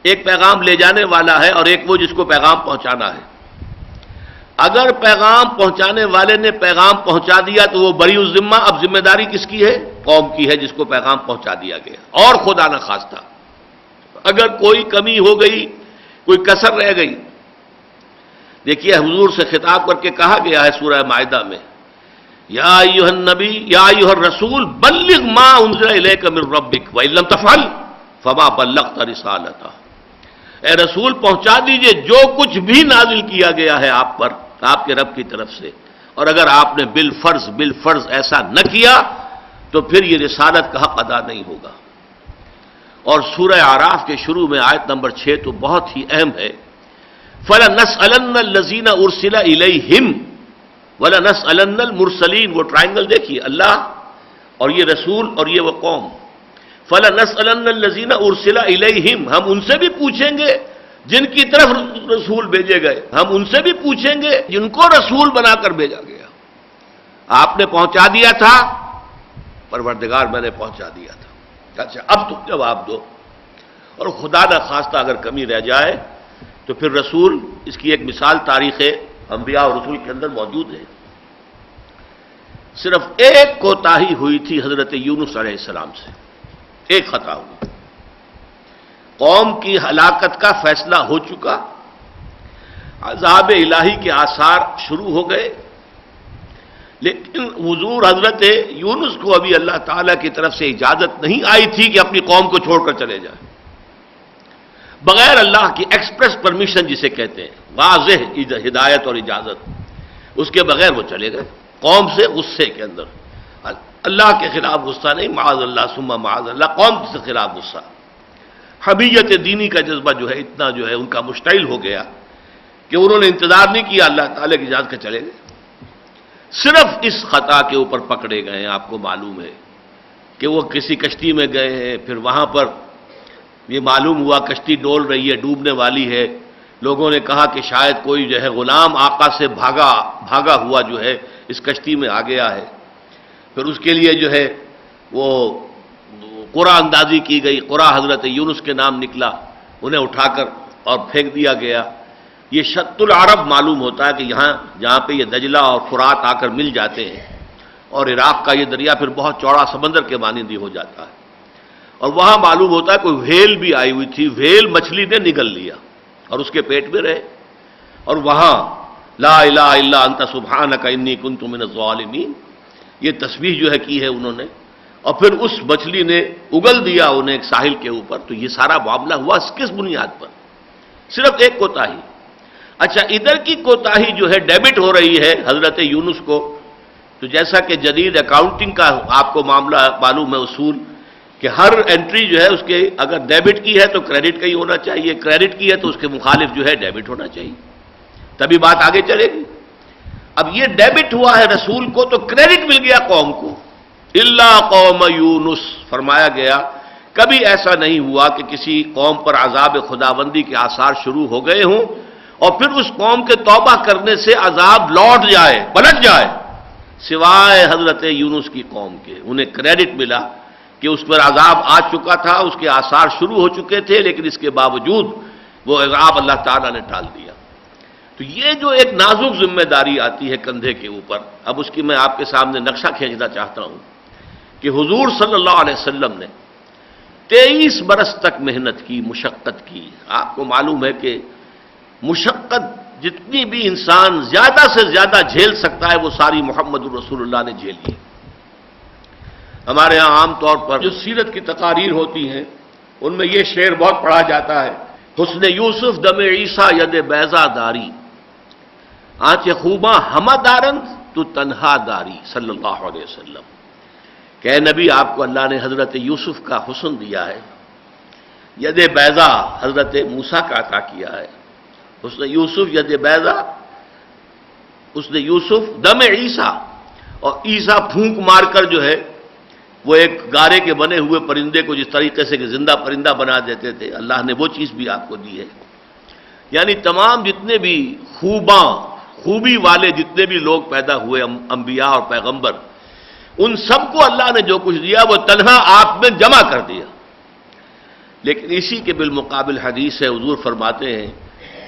ایک پیغام لے جانے والا ہے اور ایک وہ جس کو پیغام پہنچانا ہے. اگر پیغام پہنچانے والے نے پیغام پہنچا دیا تو وہ بری الذمہ. اب ذمہ داری کس کی ہے؟ قوم کی ہے جس کو پیغام پہنچا دیا گیا. اور خدا نہ خواستہ اگر کوئی کمی ہو گئی، کوئی کسر رہ گئی، دیکھیے حضور سے خطاب کر کے کہا گیا ہے سورہ مائدہ میں، یا ایھا النبی یا ایھا الرسول بلغ ما انزل الیک من ربک وان لم تفعل فما بلغت رسالتہ. اے رسول پہنچا دیجئے جو کچھ بھی نازل کیا گیا ہے آپ پر آپ کے رب کی طرف سے، اور اگر آپ نے بالفرض ایسا نہ کیا تو پھر یہ رسالت کا حق ادا نہیں ہوگا. اور سورہ اعراف کے شروع میں آیت نمبر 6 تو بہت ہی اہم ہے، فَلَنَسْأَلَنَّ الَّذِينَ أُرْسِلَ إِلَيْهِمْ وَلَنَسْأَلَنَّ الْمُرْسَلِينَ. وہ ٹرائنگل دیکھیے، اللہ اور یہ رسول اور یہ وہ قوم. فَلَنَسْأَلَنَّ الَّذِينَ أُرْسِلَ إِلَيْهِمْ، ہم ان سے بھی پوچھیں گے جن کی طرف رسول بھیجے گئے، ہم ان سے بھی پوچھیں گے جن کو رسول بنا کر بھیجا گیا. آپ نے پہنچا دیا تھا، پروردگار میں نے پہنچا دیا تھا، اچھا اب تم جواب دو. اور خدا نہ خواستہ اگر کمی رہ جائے تو پھر رسول، اس کی ایک مثال تاریخ انبیاء اور رسول کے اندر موجود ہے. صرف ایک کوتاہی ہوئی تھی حضرت یونس علیہ السلام سے، ایک خطا ہوئی. قوم کی ہلاکت کا فیصلہ ہو چکا، عذاب الہی کے آثار شروع ہو گئے، لیکن حضور حضرت یونس کو ابھی اللہ تعالیٰ کی طرف سے اجازت نہیں آئی تھی کہ اپنی قوم کو چھوڑ کر چلے جائیں. بغیر اللہ کی ایکسپریس پرمیشن جسے کہتے ہیں، واضح ہدایت اور اجازت، اس کے بغیر وہ چلے گئے قوم سے غصے کے اندر. اللہ کے خلاف غصہ نہیں، معاذ اللہ ثم معاذ اللہ، قوم کے خلاف غصہ. حمیت دینی کا جذبہ جو ہے اتنا جو ہے ان کا مشتعل ہو گیا کہ انہوں نے انتظار نہیں کیا، اللہ تعالیٰ کی اجازت کے چلے گئے. صرف اس خطا کے اوپر پکڑے گئے ہیں. آپ کو معلوم ہے کہ وہ کسی کشتی میں گئے ہیں، پھر وہاں پر یہ معلوم ہوا کشتی ڈول رہی ہے، ڈوبنے والی ہے. لوگوں نے کہا کہ شاید کوئی جو ہے غلام آقا سے بھاگا ہوا جو ہے اس کشتی میں آ گیا ہے. پھر اس کے لیے جو ہے وہ قرآن اندازی کی گئی، قرآن حضرت یونس کے نام نکلا، انہیں اٹھا کر اور پھینک دیا گیا. یہ شط العرب معلوم ہوتا ہے کہ جہاں پہ یہ دجلہ اور فرات آ کر مل جاتے ہیں اور عراق کا یہ دریا پھر بہت چوڑا سمندر کے مانند ہی ہو جاتا ہے. اور وہاں معلوم ہوتا ہے کوئی وھیل بھی آئی ہوئی تھی، وھیل مچھلی نے نگل لیا اور اس کے پیٹ میں رہے. اور وہاں لا الہ الا انت سبحانک انی کنت من الظالمین یہ تسبیح جو ہے کی ہے انہوں نے، اور پھر اس مچھلی نے اگل دیا انہیں ایک ساحل کے اوپر. تو یہ سارا معاملہ ہوا کس بنیاد پر؟ صرف ایک کوتاہی. اچھا ادھر کی کوتاہی جو ہے ڈیبٹ ہو رہی ہے حضرت یونس کو. تو جیسا کہ جدید اکاؤنٹنگ کا آپ کو معاملہ معلوم ہے اصول کہ ہر انٹری جو ہے اس کے اگر ڈیبٹ کی ہے تو کریڈٹ کا ہی ہونا چاہیے، کریڈٹ کی ہے تو اس کے مخالف جو ہے ڈیبٹ ہونا چاہیے، تبھی بات آگے چلے گی. اب یہ ڈیبٹ ہوا ہے رسول کو تو کریڈٹ مل گیا قوم کو. الا قوم یونس فرمایا گیا کبھی ایسا نہیں ہوا کہ کسی قوم پر عذاب خداوندی کے آثار شروع ہو گئے ہوں اور پھر اس قوم کے توبہ کرنے سے عذاب لوٹ جائے، پلٹ جائے، سوائے حضرت یونس کی قوم کے. انہیں کریڈٹ ملا کہ اس پر عذاب آ چکا تھا، اس کے آثار شروع ہو چکے تھے، لیکن اس کے باوجود وہ عذاب اللہ تعالیٰ نے ٹال دیا۔ تو یہ جو ایک نازک ذمہ داری آتی ہے کندھے کے اوپر، اب اس کی میں آپ کے سامنے نقشہ کھینچنا چاہتا ہوں کہ حضور صلی اللہ علیہ وسلم نے 23 برس تک محنت کی، مشقت کی۔ آپ کو معلوم ہے کہ مشقت جتنی بھی انسان زیادہ سے زیادہ جھیل سکتا ہے وہ ساری محمد الرسول اللہ نے جھیلی ہے۔ ہمارے ہاں عام طور پر جو سیرت کی تقاریر ہوتی ہیں ان میں یہ شعر بہت پڑھا جاتا ہے، حسن یوسف دم عیسیٰ ید بیضا داری، آنچ خوباں ہمہ دارند تو تنہا داری، صلی اللہ علیہ وسلم۔ کہ اے نبی، آپ کو اللہ نے حضرت یوسف کا حسن دیا ہے، ید بیضا حضرت موسیٰ کا عطا کیا ہے، حسن یوسف ید بیضا، حسن یوسف دم عیسیٰ، اور عیسیٰ پھونک مار کر جو ہے وہ ایک گارے کے بنے ہوئے پرندے کو جس طریقے سے کہ زندہ پرندہ بنا دیتے تھے، اللہ نے وہ چیز بھی آپ کو دی ہے۔ یعنی تمام جتنے بھی خوبی والے جتنے بھی لوگ پیدا ہوئے، انبیاء اور پیغمبر، ان سب کو اللہ نے جو کچھ دیا وہ تنہا آپ میں جمع کر دیا۔ لیکن اسی کے بالمقابل حدیث ہے، حضور فرماتے ہیں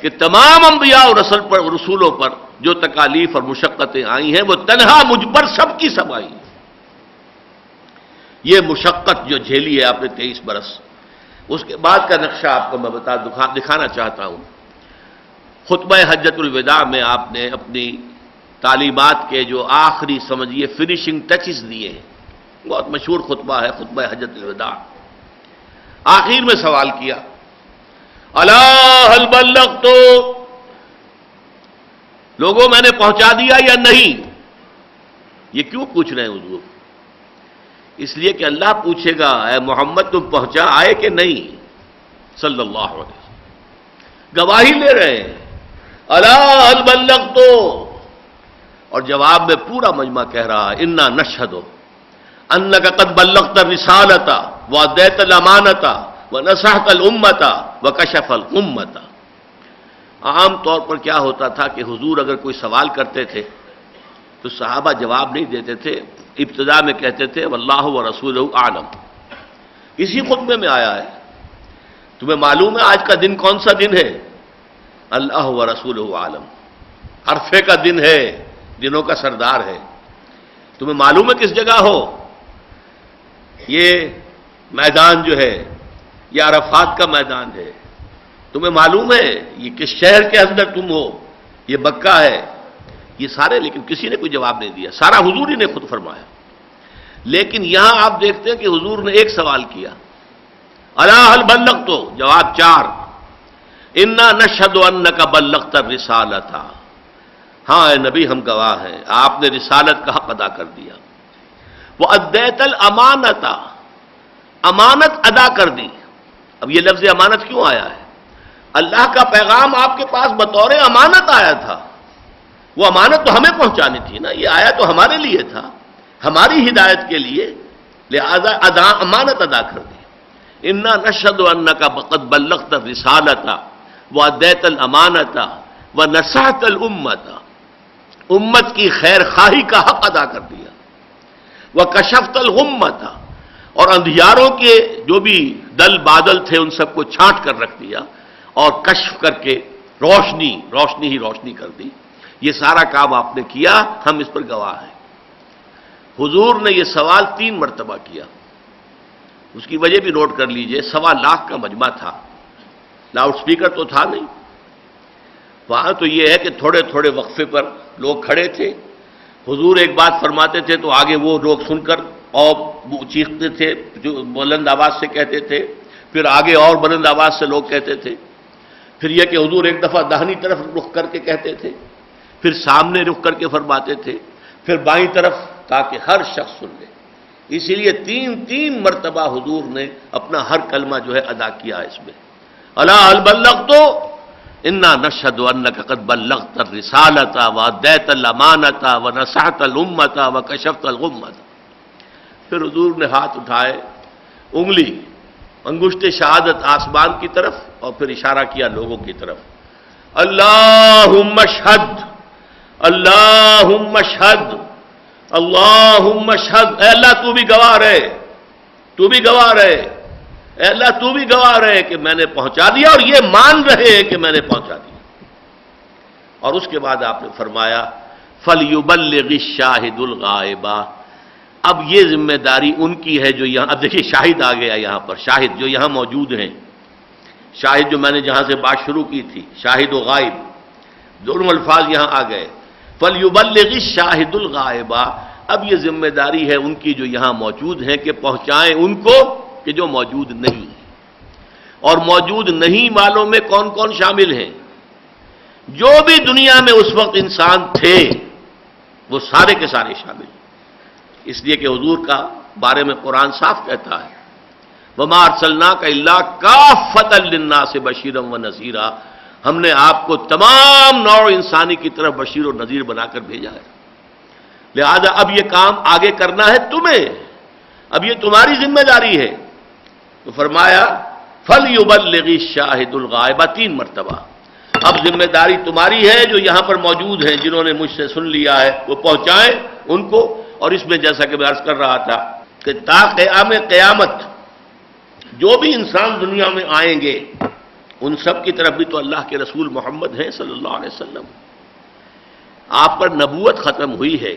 کہ تمام انبیاء اور رسولوں پر جو تکالیف اور مشقتیں آئی ہیں وہ تنہا مجھ پر سب کی سب آئی ہیں۔ یہ مشقت جو جھیلی ہے آپ نے 23 برس، اس کے بعد کا نقشہ آپ کو میں دکھانا چاہتا ہوں۔ خطبہ حجۃ الوداع میں آپ نے اپنی تعلیمات کے جو آخری سمجھیے فنیشنگ ٹچز دیے ہیں، بہت مشہور خطبہ ہے خطبہ حجۃ الوداع۔ آخر میں سوال کیا، الا هل بلغت، لوگوں میں نے پہنچا دیا یا نہیں؟ یہ کیوں پوچھ رہے ہیں حضور؟ اس لیے کہ اللہ پوچھے گا اے محمد تم پہنچا آئے کہ نہیں، صلی اللہ علیہ وسلم۔ گواہی لے رہے ہیں، الا هل بلغت، اور جواب میں پورا مجمع کہہ رہا ہے انا نشهد انک قد بلغت الرسالۃ وادیت الامانۃ ونصحت الامۃ وکشف الغمۃ۔ عام طور پر کیا ہوتا تھا کہ حضور اگر کوئی سوال کرتے تھے تو صحابہ جواب نہیں دیتے تھے، ابتدا میں کہتے تھے واللہ ورسولہ اعلم۔ اسی خطبے میں آیا ہے، تمہیں معلوم ہے آج کا دن کون سا دن ہے؟ اللہ ورسولہ عالم، عرفے کا دن ہے، دنوں کا سردار ہے۔ تمہیں معلوم ہے کس جگہ ہو؟ یہ میدان جو ہے یہ عرفات کا میدان ہے۔ تمہیں معلوم ہے یہ کس شہر کے اندر تم ہو؟ یہ مکہ ہے۔ یہ سارے، لیکن کسی نے کوئی جواب نہیں دیا، سارا حضور ہی نے خود فرمایا۔ لیکن یہاں آپ دیکھتے ہیں کہ حضور نے ایک سوال کیا، الا هل بلغت، جواب 4، انا نشهد انک بلغت الرسالۃ، ہاں اے نبی ہم گواہ ہیں آپ نے رسالت کا حق ادا کر دیا، وادیت الامانۃ، امانت ادا کر دی۔ اب یہ لفظ امانت کیوں آیا ہے؟ اللہ کا پیغام آپ کے پاس بطور امانت آیا تھا، وہ امانت تو ہمیں پہنچانی تھی نا، یہ آیا تو ہمارے لیے تھا، ہماری ہدایت کے لیے، لہذا امانت ادا کر دی۔ انا نشهد انک قد بلغت الرسالۃ وادیت الامانۃ ونصحت الامۃ، امت کی خیر خواہی کا حق ادا کر دیا، وکشفت الغمۃ، اور اندھیاروں کے جو بھی دل بادل تھے ان سب کو چھانٹ کر رکھ دیا اور کشف کر کے روشنی ہی روشنی کر دی۔ یہ سارا کام آپ نے کیا، ہم اس پر گواہ ہیں۔ حضور نے یہ سوال 3 مرتبہ کیا، اس کی وجہ بھی نوٹ کر لیجئے، 1.25 لاکھ کا مجمع تھا، لاؤڈ سپیکر تو تھا نہیں، وہاں تو یہ ہے کہ تھوڑے تھوڑے وقفے پر لوگ کھڑے تھے، حضور ایک بات فرماتے تھے تو آگے وہ لوگ سن کر اور چیختے تھے، جو بلند آواز سے کہتے تھے، پھر آگے اور بلند آواز سے لوگ کہتے تھے، پھر یہ کہ حضور ایک دفعہ داہنی طرف رخ کر کے کہتے تھے، پھر سامنے رخ کر کے فرماتے تھے، پھر بائیں طرف، تاکہ ہر شخص سن لے۔ اسی لیے 3 مرتبہ حضور نے اپنا ہر کلمہ جو ہے ادا کیا اس میں۔ الا هل بلغت، انا نشهد انک قد بلغت الرسالۃ وادیت الامانۃ ونصحت الامۃ وکشفت الغمۃ۔ پھر حضور نے ہاتھ اٹھائے، انگلی انگشت شہادت آسمان کی طرف، اور پھر اشارہ کیا لوگوں کی طرف، اللہم اشہد، اللہم اشہد، اللہم اشہد، اے اللہ تو بھی گواہ رہے، تو بھی گواہ رہے، اے اللہ تو بھی گواہ رہے کہ میں نے پہنچا دیا، اور یہ مان رہے ہیں کہ میں نے پہنچا دیا۔ اور اس کے بعد آپ نے فرمایا فَلْيُبَلِّغِ الشَّاهِدُ الْغَائِبَ، اب یہ ذمہ داری ان کی ہے جو یہاں، اب دیکھیے شاہد آ گیا یہاں پر، شاہد جو یہاں موجود ہیں، شاہد جو میں نے جہاں سے بات شروع کی تھی، شاہد و غائب دونوں الفاظ یہاں آ گئے۔ فَلْيُبَلِّغِ الشَّاهِدُ الْغَائِبَ، اب یہ ذمہ داری ہے ان کی جو یہاں موجود ہیں کہ پہنچائیں ان کو کہ جو موجود نہیں۔ اور موجود نہیں والوں میں کون کون شامل ہیں؟ جو بھی دنیا میں اس وقت انسان تھے وہ سارے کے سارے شامل ہیں، اس لیے کہ حضور کا بارے میں قرآن صاف کہتا ہے وَمَا أَرْسَلْنَاكَ إِلَّا كَافَّةً لِلنَّاسِ بَشِيرًا وَنَذِيرًا، ہم نے آپ کو تمام نوع انسانی کی طرف بشیر و نذیر بنا کر بھیجا ہے، لہذا اب یہ کام آگے کرنا ہے تمہیں، اب یہ تمہاری ذمہ داری ہے۔ تو فرمایا فَلْيُبَلِّغِ الشَّاهِدُ الْغَائِبَ، 3 مرتبہ، اب ذمہ داری تمہاری ہے جو یہاں پر موجود ہیں، جنہوں نے مجھ سے سن لیا ہے وہ پہنچائیں ان کو۔ اور اس میں جیسا کہ میں عرض کر رہا تھا کہ تا قیام قیامت جو بھی انسان دنیا میں آئیں گے ان سب کی طرف بھی تو اللہ کے رسول محمد ہیں صلی اللہ علیہ وسلم، آپ پر نبوت ختم ہوئی ہے،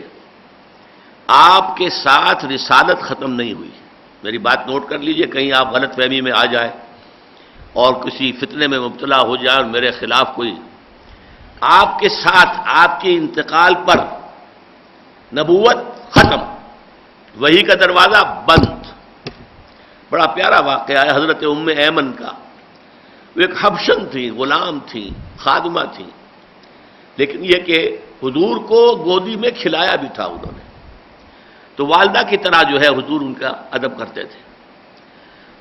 آپ کے ساتھ رسالت ختم نہیں ہوئی۔ میری بات نوٹ کر لیجئے، کہیں آپ غلط فہمی میں آ جائیں اور کسی فتنے میں مبتلا ہو جائے اور میرے خلاف کوئی، آپ کے ساتھ آپ کے انتقال پر نبوت ختم، وحی کا دروازہ بند۔ بڑا پیارا واقعہ ہے حضرت ام ایمن کا، وہ ایک حبشن تھی، غلام تھی، خادمہ تھی، لیکن یہ کہ حضور کو گودی میں کھلایا بھی تھا انہوں نے، تو والدہ کی طرح جو ہے حضور ان کا ادب کرتے تھے۔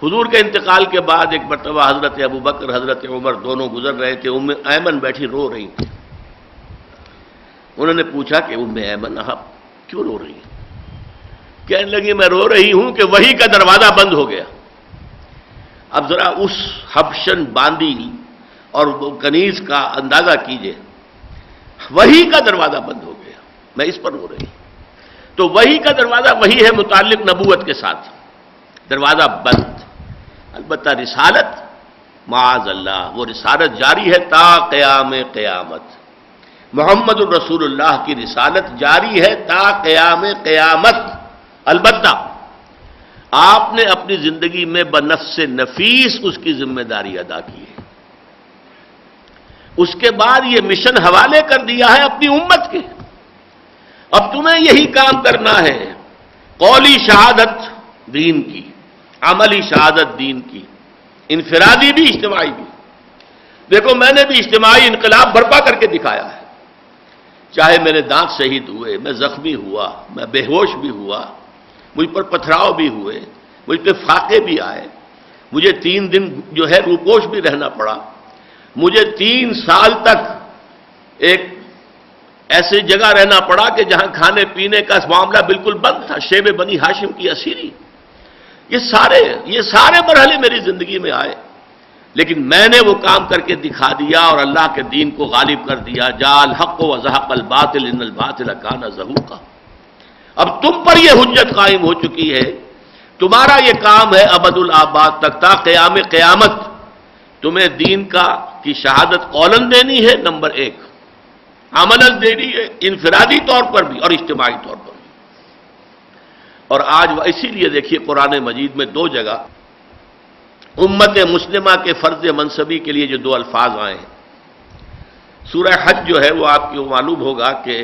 حضور کے انتقال کے بعد ایک مرتبہ حضرت ابوبکر حضرت عمر دونوں گزر رہے تھے، ام ایمن بیٹھی رو رہی تھی۔ انہوں نے پوچھا کہ ام ایمن آپ کیوں رو رہی ہیں؟ کہنے لگی میں رو رہی ہوں کہ وحی کا دروازہ بند ہو گیا۔ اب ذرا اس حبشن باندی اور کنیز کا اندازہ کیجئے، وحی کا دروازہ بند ہو گیا، میں اس پر رو رہی ہوں۔ تو وحی کا دروازہ وہی ہے متعلق نبوت کے ساتھ، دروازہ بند۔ البتہ رسالت معاذ اللہ، وہ رسالت جاری ہے تا قیام قیامت، محمد الرسول اللہ کی رسالت جاری ہے تا قیام قیامت۔ البتہ آپ نے اپنی زندگی میں بنفس نفیس اس کی ذمہ داری ادا کی ہے، اس کے بعد یہ مشن حوالے کر دیا ہے اپنی امت کے۔ اب تمہیں یہی کام کرنا ہے، قولی شہادت دین کی، عملی شہادت دین کی، انفرادی بھی اجتماعی بھی۔ دیکھو میں نے بھی اجتماعی انقلاب برپا کر کے دکھایا ہے، چاہے میرے دانت شہید ہوئے، میں زخمی ہوا، میں بے ہوش بھی ہوا، مجھ پر پتھراؤ بھی ہوئے، مجھ پہ فاقے بھی آئے، مجھے 3 دن جو ہے روپوش بھی رہنا پڑا، مجھے 3 سال تک ایک ایسی جگہ رہنا پڑا کہ جہاں کھانے پینے کا معاملہ بالکل بند تھا، شیب بنی ہاشم کی اسیری۔ یہ سارے مرحلے میری زندگی میں آئے، لیکن میں نے وہ کام کر کے دکھا دیا اور اللہ کے دین کو غالب کر دیا۔ جاء الحق وزهق الباطل ان الباطل كان زهوقا۔ اب تم پر یہ حجت قائم ہو چکی ہے، تمہارا یہ کام ہے ابد الآباد تک تا قیام قیامت، تمہیں دین کی شہادت قولاً دینی ہے، نمبر 1، عملاً دینی ہے، انفرادی طور پر بھی اور اجتماعی طور پر بھی۔ اور آج اسی لیے دیکھیے قرآن مجید میں 2 جگہ امت مسلمہ کے فرض منصبی کے لیے جو 2 الفاظ آئے ہیں۔ سورہ حج جو ہے وہ آپ کو معلوم ہوگا کہ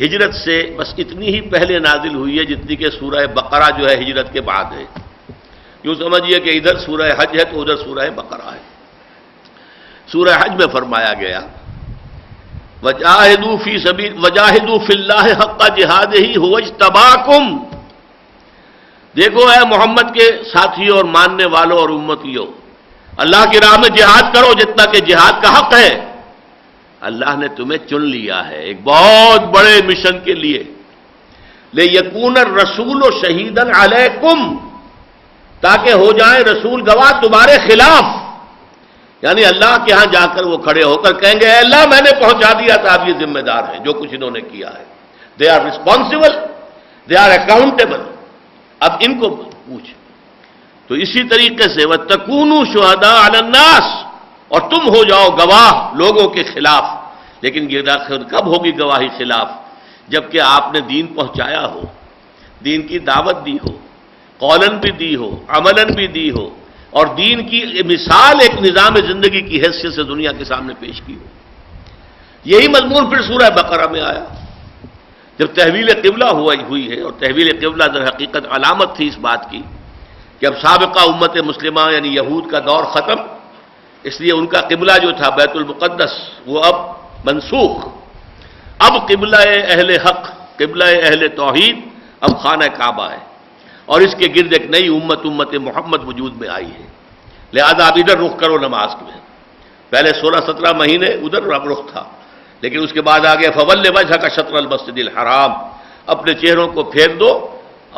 ہجرت سے بس اتنی ہی پہلے نازل ہوئی ہے جتنی کہ سورہ بقرہ جو ہے ہجرت کے بعد ہے۔ یوں سمجھیے کہ ادھر سورہ حج ہے تو ادھر سورہ بقرہ ہے۔ سورہ حج میں فرمایا گیا وجاہدوا فی اللہ حق جہادہ هو اجتباکم۔ دیکھو اے محمد کے ساتھیوں اور ماننے والوں اور امتیوں، اللہ کی راہ میں جہاد کرو جتنا کہ جہاد کا حق ہے، اللہ نے تمہیں چن لیا ہے ایک بہت بڑے مشن کے لیے، لِيَكُونَ الرَّسُولُ شَهِيدًا عَلَيْكُمْ، تاکہ ہو جائیں رسول گواہ تمہارے خلاف، یعنی اللہ کے ہاں جا کر وہ کھڑے ہو کر کہیں گے اے اللہ میں نے پہنچا دیا تھا، اب یہ ذمہ دار ہیں جو کچھ انہوں نے کیا ہے، they are responsible, they are accountable, اب ان کو پوچھ۔ تو اسی طریقے سے وَتَكُونُوا شُهَدَاءَ عَلَى النَّاسِ، اور تم ہو جاؤ گواہ لوگوں کے خلاف. لیکن یہ کب ہوگی گواہی خلاف؟ جبکہ آپ نے دین پہنچایا ہو، دین کی دعوت دی ہو، قولاً بھی دی ہو، عملاً بھی دی ہو، اور دین کی مثال ایک نظام زندگی کی حیثیت سے دنیا کے سامنے پیش کی ہو. یہی مضمون پھر سورہ بقرہ میں آیا جب تحویل قبلہ ہوئی ہے. اور تحویل قبلہ در حقیقت علامت تھی اس بات کی کہ اب سابقہ امت مسلمہ یعنی یہود کا دور ختم، اس لیے ان کا قبلہ جو تھا بیت المقدس وہ اب منسوخ. اب قبلہ اہل حق، قبلہ اہل توحید اب خانہ کعبہ ہے، اور اس کے گرد ایک نئی امت محمد وجود میں آئی ہے. لہذا اب ادھر رخ کرو نماز میں. پہلے 16-17 مہینے ادھر رخ تھا، لیکن اس کے بعد آگے فول وجہک شطر المسجد الحرام، اپنے چہروں کو پھیر دو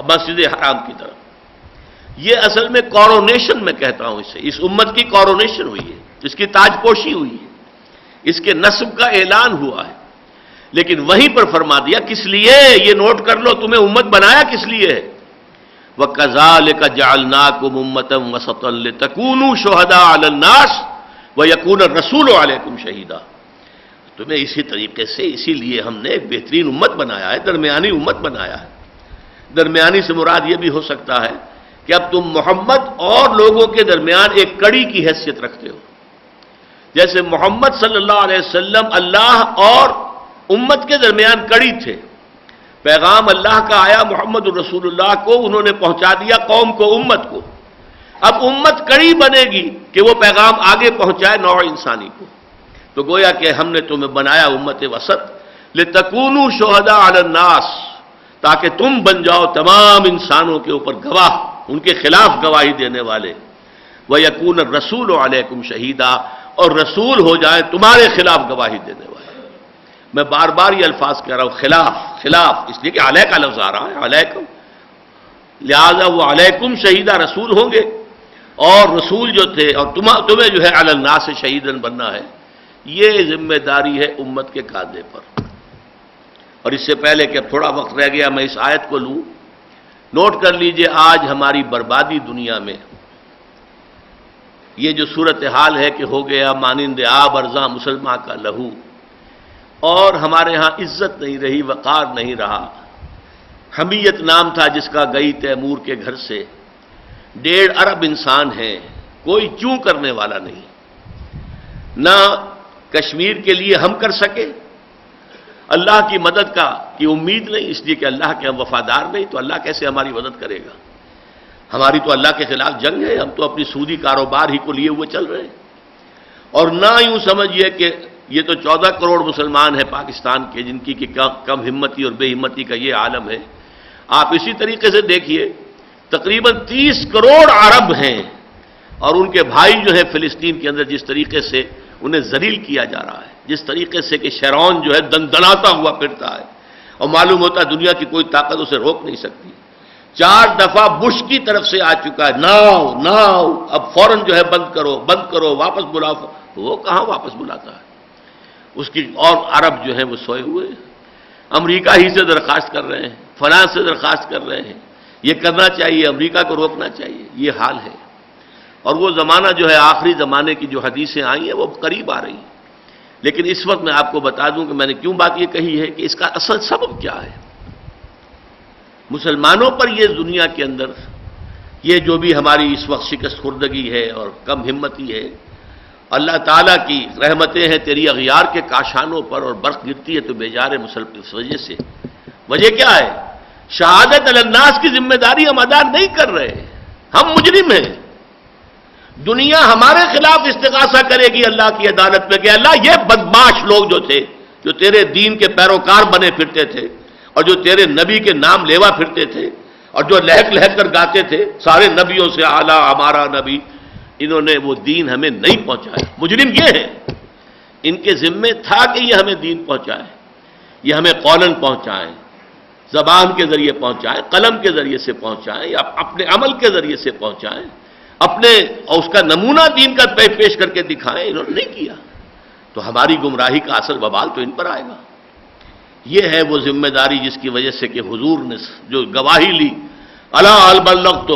مسجد حرام کی طرف. یہ اصل میں کورونیشن میں کہتا ہوں اسے، اس امت کی کورونیشن ہوئی ہے، اس کی تاج پوشی ہوئی ہے، اس کے نسب کا اعلان ہوا ہے. لیکن وہیں پر فرما دیا کس لیے، یہ نوٹ کر لو، تمہیں امت بنایا کس لیے ہے. وَكَذَلِكَ جَعَلْنَاكُمْ أُمَّةً وَسَطًا لِتَكُونُوا شُهَدَاءَ عَلَى النَّاسِ وَيَكُونَ الرَّسُولُ عَلَيْكُمْ شَهِيدًا. تمہیں اسی طریقے سے، اسی لیے ہم نے ایک بہترین امت بنایا ہے، درمیانی امت بنایا ہے. درمیانی سے مراد یہ بھی ہو سکتا ہے کہ اب تم محمد اور لوگوں کے درمیان ایک کڑی کی حیثیت رکھتے ہو. جیسے محمد صلی اللہ علیہ وسلم اللہ اور امت کے درمیان کڑی تھے. پیغام اللہ کا آیا محمد الرسول اللہ کو، انہوں نے پہنچا دیا قوم کو، امت کو. اب امت کڑی بنے گی کہ وہ پیغام آگے پہنچائے نوع انسانی کو. تو گویا کہ ہم نے تمہیں بنایا امت وسط لِتَكُونُوا شُهَدَاءَ عَلَى النَّاسِ، تاکہ تم بن جاؤ تمام انسانوں کے اوپر گواہ، ان کے خلاف گواہی دینے والے. وَيَكُونَ الرَّسُولُ عَلَيْكُمْ شَهِيدًا، اور رسول ہو جائے تمہارے خلاف گواہی دینے والے. میں بار بار یہ الفاظ کہہ رہا ہوں، خلاف، اس لیے کہ علیہ کا لفظ آ رہا ہے، علیکم، لہذا وہ علیکم شہیدہ رسول ہوں گے. اور رسول جو تھے، اور تمہیں جو ہے علی الناس شہیدن بننا ہے، یہ ذمہ داری ہے امت کے کاندھے پر. اور اس سے پہلے کہ اب تھوڑا وقت رہ گیا میں اس آیت کو لوں، نوٹ کر لیجئے آج ہماری بربادی دنیا میں یہ جو صورتحال ہے کہ ہو گیا مانند آب ارزاں مسلمان کا لہو، اور ہمارے ہاں عزت نہیں رہی، وقار نہیں رہا. حمیت نام تھا جس کا گئی تیمور کے گھر سے. 1.5 ارب انسان ہیں، کوئی چوں کرنے والا نہیں. نہ کشمیر کے لیے ہم کر سکے، اللہ کی مدد کی امید نہیں، اس لیے کہ اللہ کے ہم وفادار نہیں، تو اللہ کیسے ہماری مدد کرے گا؟ ہماری تو اللہ کے خلاف جنگ ہے، ہم تو اپنی سودی کاروبار ہی کو لیے ہوئے چل رہے ہیں. اور نہ یوں سمجھیے کہ یہ تو 14 کروڑ مسلمان ہیں پاکستان کے، جن کی کہ کم ہمتی اور بے ہمتی کا یہ عالم ہے. آپ اسی طریقے سے دیکھیے تقریباً 30 کروڑ عرب ہیں، اور ان کے بھائی جو ہیں فلسطین کے اندر جس طریقے سے انہیں ذلیل کیا جا رہا ہے، جس طریقے سے کہ شیرون جو ہے دندناتا ہوا پھرتا ہے، اور معلوم ہوتا ہے دنیا کی کوئی طاقت اسے روک نہیں سکتی. 4 دفعہ بش کی طرف سے آ چکا ہے، ناؤ اب فوراً جو ہے بند کرو، واپس بلاؤ. وہ کہاں واپس بلاتا ہے اس کی؟ اور عرب جو ہیں وہ سوئے ہوئے ہیں، امریکہ ہی سے درخواست کر رہے ہیں، فرانس سے درخواست کر رہے ہیں. یہ کرنا چاہیے، امریکہ کو روکنا چاہیے. یہ حال ہے. اور وہ زمانہ جو ہے آخری زمانے کی جو حدیثیں آئی ہیں وہ قریب آ رہی ہیں. لیکن اس وقت میں آپ کو بتا دوں کہ میں نے کیوں بات یہ کہی ہے کہ اس کا اصل سبب کیا ہے. مسلمانوں پر یہ دنیا کے اندر یہ جو بھی ہماری اس وقت شکست خوردگی ہے اور کم ہمتی ہے، اللہ تعالیٰ کی رحمتیں ہیں تیری اغیار کے کاشانوں پر، اور برق گرتی ہے تو بیجار مسلمان اس وجہ سے. وجہ کیا ہے؟ شہادت علی الناس کی ذمہ داری ہم ادا نہیں کر رہے، ہم مجرم ہیں. دنیا ہمارے خلاف استغاثہ کرے گی اللہ کی عدالت میں کہ اللہ یہ بدمعاش لوگ جو تھے، جو تیرے دین کے پیروکار بنے پھرتے تھے، اور جو تیرے نبی کے نام لیوا پھرتے تھے، اور جو لہک لہک کر گاتے تھے سارے نبیوں سے اعلیٰ ہمارا نبی، انہوں نے وہ دین ہمیں نہیں پہنچایا. مجرم یہ ہے، ان کے ذمے تھا کہ یہ ہمیں دین پہنچائے، یہ ہمیں قولاً پہنچائیں، زبان کے ذریعے پہنچائیں، قلم کے ذریعے سے پہنچائیں، یا اپنے عمل کے ذریعے سے پہنچائیں، اپنے اور اس کا نمونہ دین کا پیش کر کے دکھائیں. انہوں نے نہیں کیا، تو ہماری گمراہی کا اثر وبال تو ان پر آئے گا. یہ ہے وہ ذمہ داری جس کی وجہ سے کہ حضور نے جو گواہی لی، الا هل بلغت،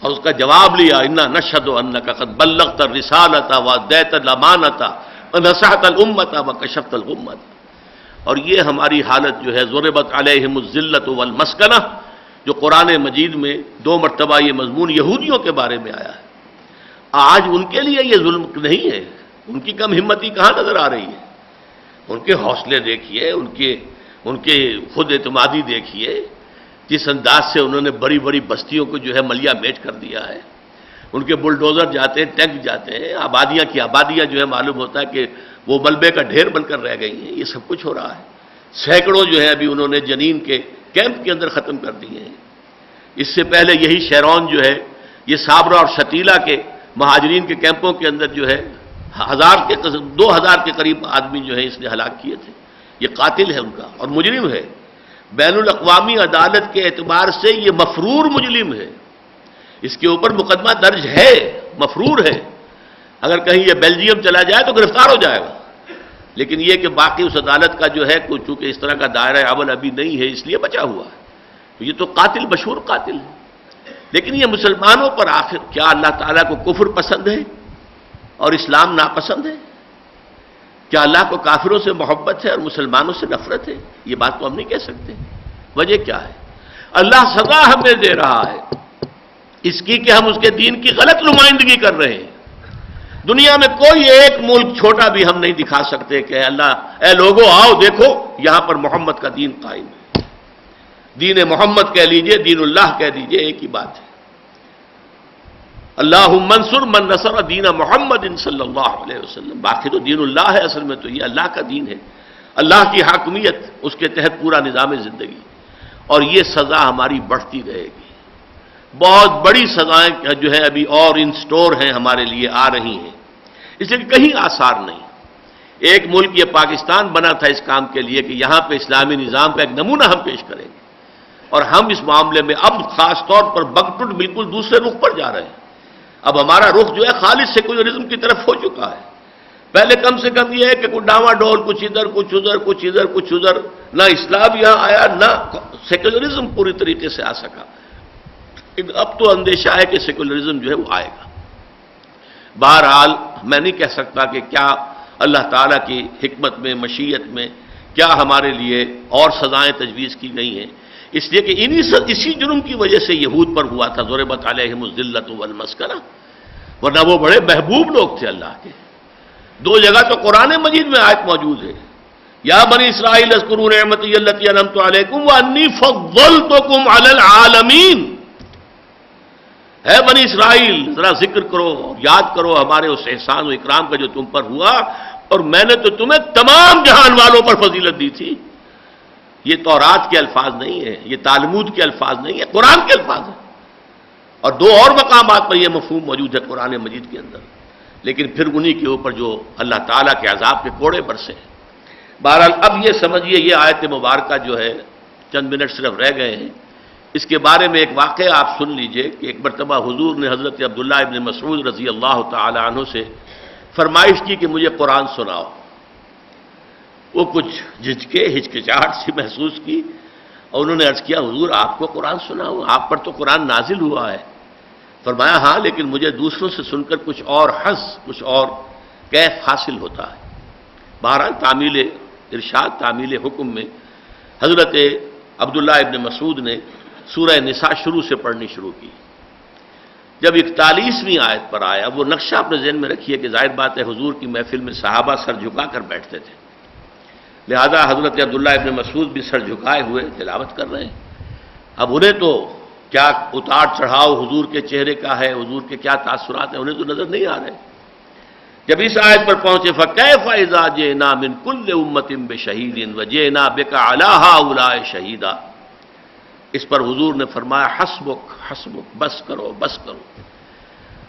اور اس کا جواب لیا انا نشهد انک قد بلغت الرسالۃ وادیت الامانۃ ونصحت الامۃ وکشفت الغمۃ. اور یہ ہماری حالت جو ہے ضربت علیہم الذلۃ والمسکنہ، جو قرآن مجید میں 2 مرتبہ یہ مضمون یہودیوں کے بارے میں آیا ہے. آج ان کے لیے یہ ظلم نہیں ہے، ان کی کم ہمتی کہاں نظر آ رہی ہے؟ ان کے حوصلے دیکھیے، ان کے خود اعتمادی دیکھیے، جس انداز سے انہوں نے بڑی بڑی بستیوں کو جو ہے ملیا میٹ کر دیا ہے. ان کے بلڈوزر جاتے ہیں، ٹینک جاتے ہیں، آبادیاں کی آبادیاں جو ہے معلوم ہوتا ہے کہ وہ ملبے کا ڈھیر بن کر رہ گئی ہیں. یہ سب کچھ ہو رہا ہے. سینکڑوں جو ہے ابھی انہوں نے جنین کے کیمپ کے اندر ختم کر دیے ہیں. اس سے پہلے یہی شیرون جو ہے، یہ صابرہ اور شتیلہ کے مہاجرین کے کیمپوں کے اندر جو ہے 2000 کے قریب آدمی جو ہے اس نے ہلاک کیے تھے. یہ قاتل ہے ان کا اور مجرم ہے. بین الاقوامی عدالت کے اعتبار سے یہ مفرور مجرم ہے. اس کے اوپر مقدمہ درج ہے، مفرور ہے. اگر کہیں یہ بیلجیم چلا جائے تو گرفتار ہو جائے گا. لیکن یہ کہ باقی اس عدالت کا جو ہے چونکہ اس طرح کا دائرہ عمل ابھی نہیں ہے، اس لیے بچا ہوا ہے. یہ تو قاتل، مشہور قاتل ہے. لیکن یہ مسلمانوں پر آخر کیا اللہ تعالیٰ کو کفر پسند ہے اور اسلام ناپسند ہے؟ کیا اللہ کو کافروں سے محبت ہے اور مسلمانوں سے نفرت ہے؟ یہ بات تو ہم نہیں کہہ سکتے. وجہ کیا ہے؟ اللہ سزا ہمیں دے رہا ہے اس کی کہ ہم اس کے دین کی غلط نمائندگی کر رہے ہیں. دنیا میں کوئی ایک ملک چھوٹا بھی ہم نہیں دکھا سکتے کہ اللہ اے لوگو آؤ دیکھو یہاں پر محمد کا دین قائم ہے. دین محمد کہہ لیجئے، دین اللہ کہہ دیجئے، ایک ہی بات ہے. اللہم انصر من نصر دین محمد صلی اللہ علیہ وسلم. باقی تو دین اللہ ہے، اصل میں تو یہ اللہ کا دین ہے، اللہ کی حاکمیت، اس کے تحت پورا نظام زندگی. اور یہ سزا ہماری بڑھتی رہے گی. بہت بڑی سزائیں جو ہے ابھی اور ان سٹور ہیں ہمارے لیے، آ رہی ہیں. اس لیے کہیں آثار نہیں. ایک ملک یہ پاکستان بنا تھا اس کام کے لیے کہ یہاں پہ اسلامی نظام کا ایک نمونہ ہم پیش کریں گے. اور ہم اس معاملے میں اب خاص طور پر بگٹٹ بالکل دوسرے رخ پر جا رہے ہیں. اب ہمارا رخ جو ہے خالص سیکولرزم کی طرف ہو چکا ہے. پہلے کم سے کم یہ ہے کہ کوئی ڈاما ڈول، کچھ ادھر کچھ ادھر، کچھ ادھر کچھ ادھر، نہ اسلام یہاں آیا نہ سیکولرزم پوری طریقے سے آ سکا. اب تو اندیشہ ہے کہ سیکولرزم جو ہے وہ آئے گا. بہرحال میں نہیں کہہ سکتا کہ کیا اللہ تعالیٰ کی حکمت میں، مشیت میں کیا ہمارے لیے اور سزائیں تجویز کی گئی ہیں. اس لیے کہ اسی جرم کی وجہ سے یہود پر ہوا تھا ضربت علیہم الذلۃ والمسکنہ. ورنہ وہ بڑے محبوب لوگ تھے اللہ کے. 2 جگہ تو قرآن مجید میں آیت موجود ہے، یا بنی اسرائیل اذکروا نعمتی التی انعمت علیکم وانی فضلتکم علی العالمین. ہے بنی اسرائیل، ذرا ذکر کرو، یاد کرو ہمارے اس احسان و اکرام کا جو تم پر ہوا، اور میں نے تو تمہیں تمام جہان والوں پر فضیلت دی تھی. یہ تورات کے الفاظ نہیں ہیں، یہ تالمود کے الفاظ نہیں ہیں، قرآن کے الفاظ ہیں. اور 2 اور مقامات پر یہ مفہوم موجود ہے قرآن مجید کے اندر. لیکن پھر انہی کے اوپر جو اللہ تعالیٰ کے عذاب کے کوڑے برسے. بہرحال اب یہ سمجھیے یہ آیت مبارکہ جو ہے چند منٹ صرف رہ گئے ہیں. اس کے بارے میں ایک واقعہ آپ سن لیجئے کہ ایک مرتبہ حضور نے حضرت عبداللہ ابن مسعود رضی اللہ تعالی عنہ سے فرمائش کی کہ مجھے قرآن سناؤ. وہ کچھ جھجکے، ہچکچاہٹ سی محسوس کی اور انہوں نے عرض کیا حضور آپ کو قرآن سناؤ، آپ پر تو قرآن نازل ہوا ہے. فرمایا ہاں، لیکن مجھے دوسروں سے سن کر کچھ اور حظ، کچھ اور کیف حاصل ہوتا ہے. بہرحال تعمیل ارشاد، تعمیل حکم میں حضرت عبداللہ ابن مسعود نے سورہ نساء شروع سے پڑھنی شروع کی. جب 41ویں آیت پر آیا، وہ نقشہ اپنے ذہن میں رکھیے کہ ظاہر بات ہے حضور کی محفل میں صحابہ سر جھکا کر بیٹھتے تھے، لہذا حضرت عبداللہ ابن مسعود بھی سر جھکائے ہوئے تلاوت کر رہے ہیں. اب انہیں تو کیا اتار چڑھاؤ حضور کے چہرے کا ہے، حضور کے کیا تاثرات ہیں، انہیں تو نظر نہیں آ رہے. جب اس آیت پر پہنچے فَكَيْفَ إِذَا جِئْنَا مِنْ كُلِّ أُمَّةٍ بِشَهِيدٍ وَجِئْنَا بِكَ عَلَىٰ هَٰؤُلَاءِ شَهِيدًا. اس پر حضور نے فرمایا حسبک حسبک، بس کرو بس کرو.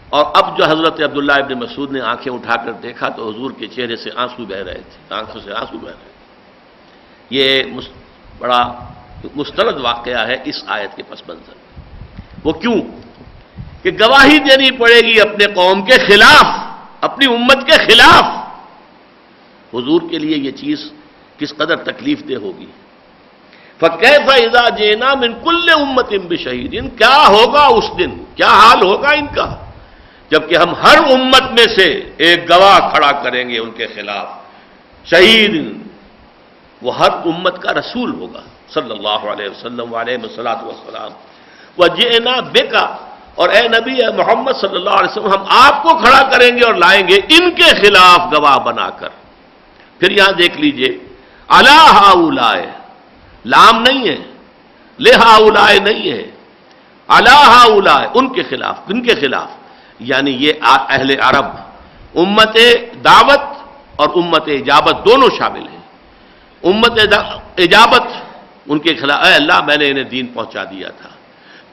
اور اب جو حضرت عبداللہ ابن مسعود نے آنکھیں اٹھا کر دیکھا تو حضور کے چہرے سے آنسو بہ رہے تھے، آنکھوں سے آنسو بہ رہے تھے. یہ بڑا مستند واقعہ ہے اس آیت کے پس منظر. وہ کیوں کہ گواہی دینی پڑے گی اپنے قوم کے خلاف، اپنی امت کے خلاف. حضور کے لیے یہ چیز کس قدر تکلیف دہ ہوگی. فَكَيْفَ إِذَا جِئْنَا مِنْ كُلِّ أُمَّةٍ بِشَهِيدٍ، کیا ہوگا اس دن، کیا حال ہوگا ان کا جبکہ ہم ہر امت میں سے ایک گواہ کھڑا کریں گے ان کے خلاف. شہید، وہ ہر امت کا رسول ہوگا صلی اللہ علیہ وسلم علیہ الصلوۃ والسلام. وَجِئْنَا بِكَ، اور اے نبی اے محمد صلی اللہ علیہ وسلم ہم آپ کو کھڑا کریں گے اور لائیں گے ان کے خلاف گواہ بنا کر. پھر یہاں دیکھ لیجئے، عَلَىٰ هَٰؤُلَاءِ، لام نہیں ہے، لِهَٰؤُلَاءِ نہیں ہے، عَلَىٰ هَٰؤُلَاءِ، ان کے خلاف. کن کے خلاف؟ یعنی یہ اہل عرب، امت دعوت اور امت اجابت دونوں شامل ہیں. امت اجابت ان کے خلاف، اے اللہ میں نے انہیں دین پہنچا دیا تھا،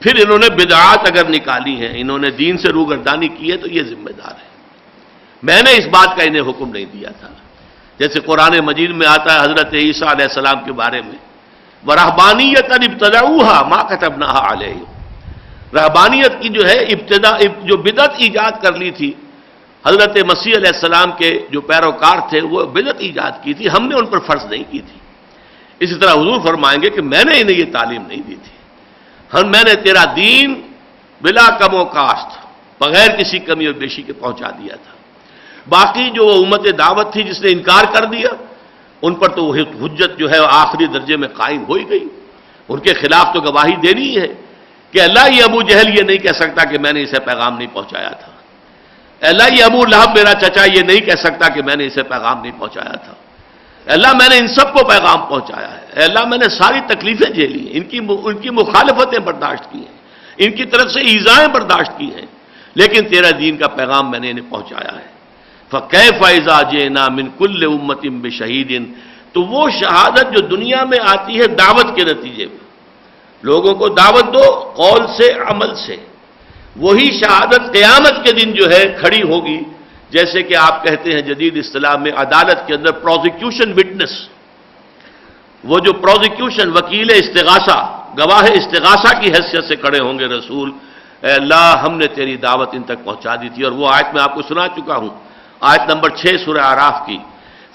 پھر انہوں نے بدعات اگر نکالی ہیں، انہوں نے دین سے روگردانی کی ہے تو یہ ذمہ دار ہے، میں نے اس بات کا انہیں حکم نہیں دیا تھا. جیسے قرآن مجید میں آتا ہے حضرت عیسیٰ علیہ السلام کے بارے میں، وَرَهْبَانِيَّةً ابْتَدَعُوهَا مَا كَتَبْنَاهَا عَلَيْهِمْ، رہبانیت کی جو ہے ابتدا، جو بدعت ایجاد کر لی تھی حضرت مسیح علیہ السلام کے جو پیروکار تھے، وہ بدعت ایجاد کی تھی، ہم نے ان پر فرض نہیں کی تھی. اسی طرح حضور فرمائیں گے کہ میں نے انہیں یہ تعلیم نہیں دی تھی، میں نے تیرا دین بلا کم و کاست، بغیر کسی کمی اور بیشی کے پہنچا دیا تھا. باقی جو امت دعوت تھی جس نے انکار کر دیا، ان پر تو حجت جو ہے آخری درجے میں قائم ہو ہی گئی. ان کے خلاف تو گواہی دینی ہے کہ اللہ یہ ابو جہل یہ نہیں کہہ سکتا کہ میں نے اسے پیغام نہیں پہنچایا تھا. اللہ یہ ابو لہب میرا چچا یہ نہیں کہہ سکتا کہ میں نے اسے پیغام نہیں پہنچایا تھا. اللہ میں نے ان سب کو پیغام پہنچایا ہے. اللہ میں نے ساری تکلیفیں جھیلی ہیں، ان کی مخالفتیں برداشت کی ہیں، ان کی طرف سے ایذائیں برداشت کی ہیں، لیکن تیرا دین کا پیغام میں نے انہیں پہنچایا ہے. فَكَيْفَ إِذَا جِئْنَا مِنْ كُلِّ أُمَّةٍ بِشَهِيدٍ، تو وہ شہادت جو دنیا میں آتی ہے دعوت کے نتیجے میں، لوگوں کو دعوت دو قول سے عمل سے، وہی شہادت قیامت کے دن جو ہے کھڑی ہوگی. جیسے کہ آپ کہتے ہیں جدید اصطلاح میں عدالت کے اندر پروزیکیوشن وٹنس، وہ جو پروزیکیوشن وکیل استغاثہ، گواہ استغاثہ کی حیثیت سے کھڑے ہوں گے رسول، اے اللہ ہم نے تیری دعوت ان تک پہنچا دی تھی. اور وہ آیت میں آپ کو سنا چکا ہوں، آیت نمبر 6 سورہ اعراف کی،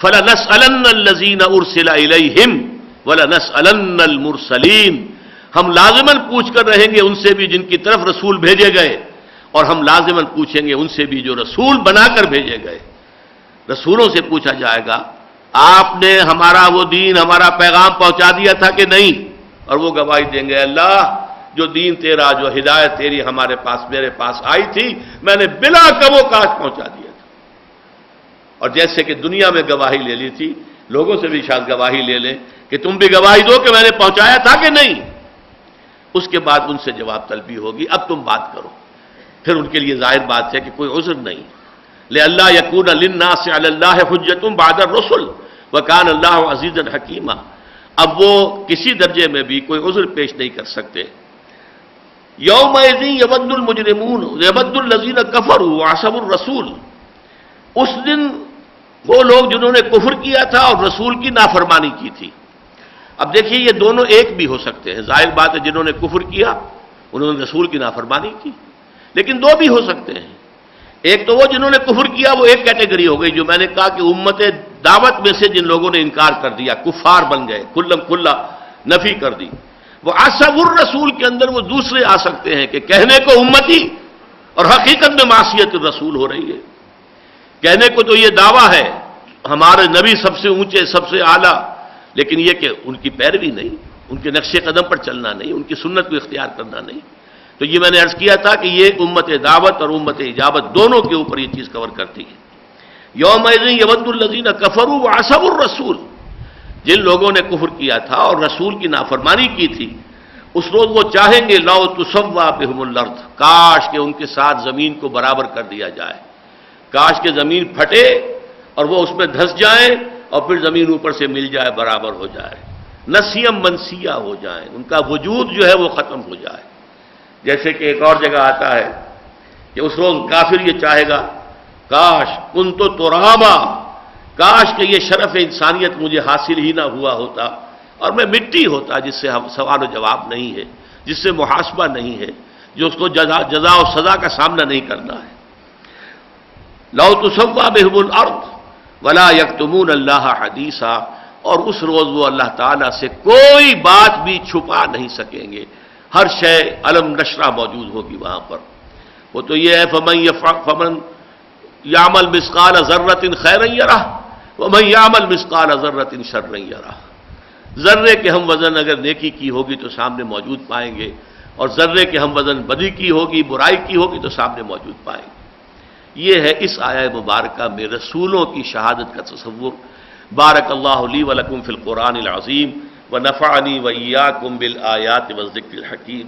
فَلَنَسْأَلَنَّ الَّذِينَ أُرْسِلَ إِلَيْهِمْ وَلَنَسْأَلَنَّ الْمُرْسَلِينَ، ہم لازماً پوچھ کر رہیں گے ان سے بھی جن کی طرف رسول بھیجے گئے، اور ہم لازماً پوچھیں گے ان سے بھی جو رسول بنا کر بھیجے گئے. رسولوں سے پوچھا جائے گا آپ نے ہمارا وہ دین، ہمارا پیغام پہنچا دیا تھا کہ نہیں، اور وہ گواہی دیں گے اللہ جو دین تیرا، جو ہدایت تیری ہمارے پاس، میرے پاس آئی تھی، میں نے بلا کم و کاش پہنچا دیا تھا. اور جیسے کہ دنیا میں گواہی لے لی تھی، لوگوں سے بھی شاید گواہی لے لیں کہ تم بھی گواہی دو کہ میں نے پہنچایا تھا کہ نہیں. اس کے بعد ان سے جواب طلبی ہوگی، اب تم بات کرو. پھر ان کے لیے ظاہر بات ہے کہ کوئی عذر نہیں. لِأَلَّا يَكُونَ لِلنَّاسِ عَلَى اللَّهِ حُجَّةٌ بَعْدَ الرُّسُلِ وَكَانَ اللَّهُ عَزِيزًا حَكِيمًا، اب وہ کسی درجے میں بھی کوئی عذر پیش نہیں کر سکتے. يَوْمَئِذٍ يَوَدُّ الْمُجْرِمُونَ يَوَدُّ الَّذِينَ كَفَرُوا وَعَصَوُا الرَّسُولَ، اس دن وہ لوگ جنہوں نے کفر کیا تھا اور رسول کی نافرمانی کی تھی. اب دیکھیے یہ دونوں ایک بھی ہو سکتے ہیں، ظاہر بات ہے جنہوں نے کفر کیا انہوں نے رسول کی نافرمانی کی، لیکن دو بھی ہو سکتے ہیں. ایک تو وہ جنہوں نے کفر کیا، وہ ایک کیٹیگری ہو گئی جو میں نے کہا کہ امت دعوت میں سے جن لوگوں نے انکار کر دیا، کفار بن گئے، کلم کھلا نفی کر دی. وہ عصب الرسول کے اندر وہ دوسرے آ سکتے ہیں کہ کہنے کو امتی اور حقیقت میں معصیت الرسول ہو رہی ہے. کہنے کو تو یہ دعویٰ ہے ہمارے نبی سب سے اونچے، سب سے اعلیٰ، لیکن یہ کہ ان کی پیروی نہیں، ان کے نقش قدم پر چلنا نہیں، ان کی سنت کو اختیار کرنا نہیں. تو یہ میں نے عرض کیا تھا کہ یہ امت دعوت اور امت اجابت دونوں کے اوپر یہ چیز کور کرتی ہے. یومئذ یود الذین کفروا وعصوا الرسول، جن لوگوں نے کفر کیا تھا اور رسول کی نافرمانی کی تھی، اس روز وہ چاہیں گے لو تسوا بہم الارض، کاش کہ ان کے ساتھ زمین کو برابر کر دیا جائے، کاش کہ زمین پھٹے اور وہ اس میں دھس جائیں اور پھر زمین اوپر سے مل جائے، برابر ہو جائے، نسیم منسیہ ہو جائیں، ان کا وجود جو ہے وہ ختم ہو جائے. جیسے کہ ایک اور جگہ آتا ہے کہ اس روز کافر یہ چاہے گا کاش کنت ترابا، کاش کہ یہ شرف انسانیت مجھے حاصل ہی نہ ہوا ہوتا اور میں مٹی ہوتا، جس سے سوال و جواب نہیں ہے، جس سے محاسبہ نہیں ہے، جو اس کو جزا و سزا کا سامنا نہیں کرنا ہے. لو تسوا بہم الارض ولا یکتمون اللہ حدیثا، اور اس روز وہ اللہ تعالیٰ سے کوئی بات بھی چھپا نہیں سکیں گے، ہر شے علم نشرہ موجود ہوگی وہاں پر۔ وہ تو یہ ہے فمن یعمل مثقال ذرۃ خیرا یرہ ومن یعمل مثقال ذرۃ شرا یرہ۔ ذرے کے ہم وزن اگر نیکی کی ہوگی تو سامنے موجود پائیں گے، اور ذرے کے ہم وزن بدی کی ہوگی، برائی کی ہوگی تو سامنے موجود پائیں گے۔ یہ ہے اس آیہ مبارکہ میں رسولوں کی شہادت کا تصور۔ بارک اللہ لی ولکم فی القرآن العظیم ونفعنی وإیاکم بالآیات والذکر الحکیم۔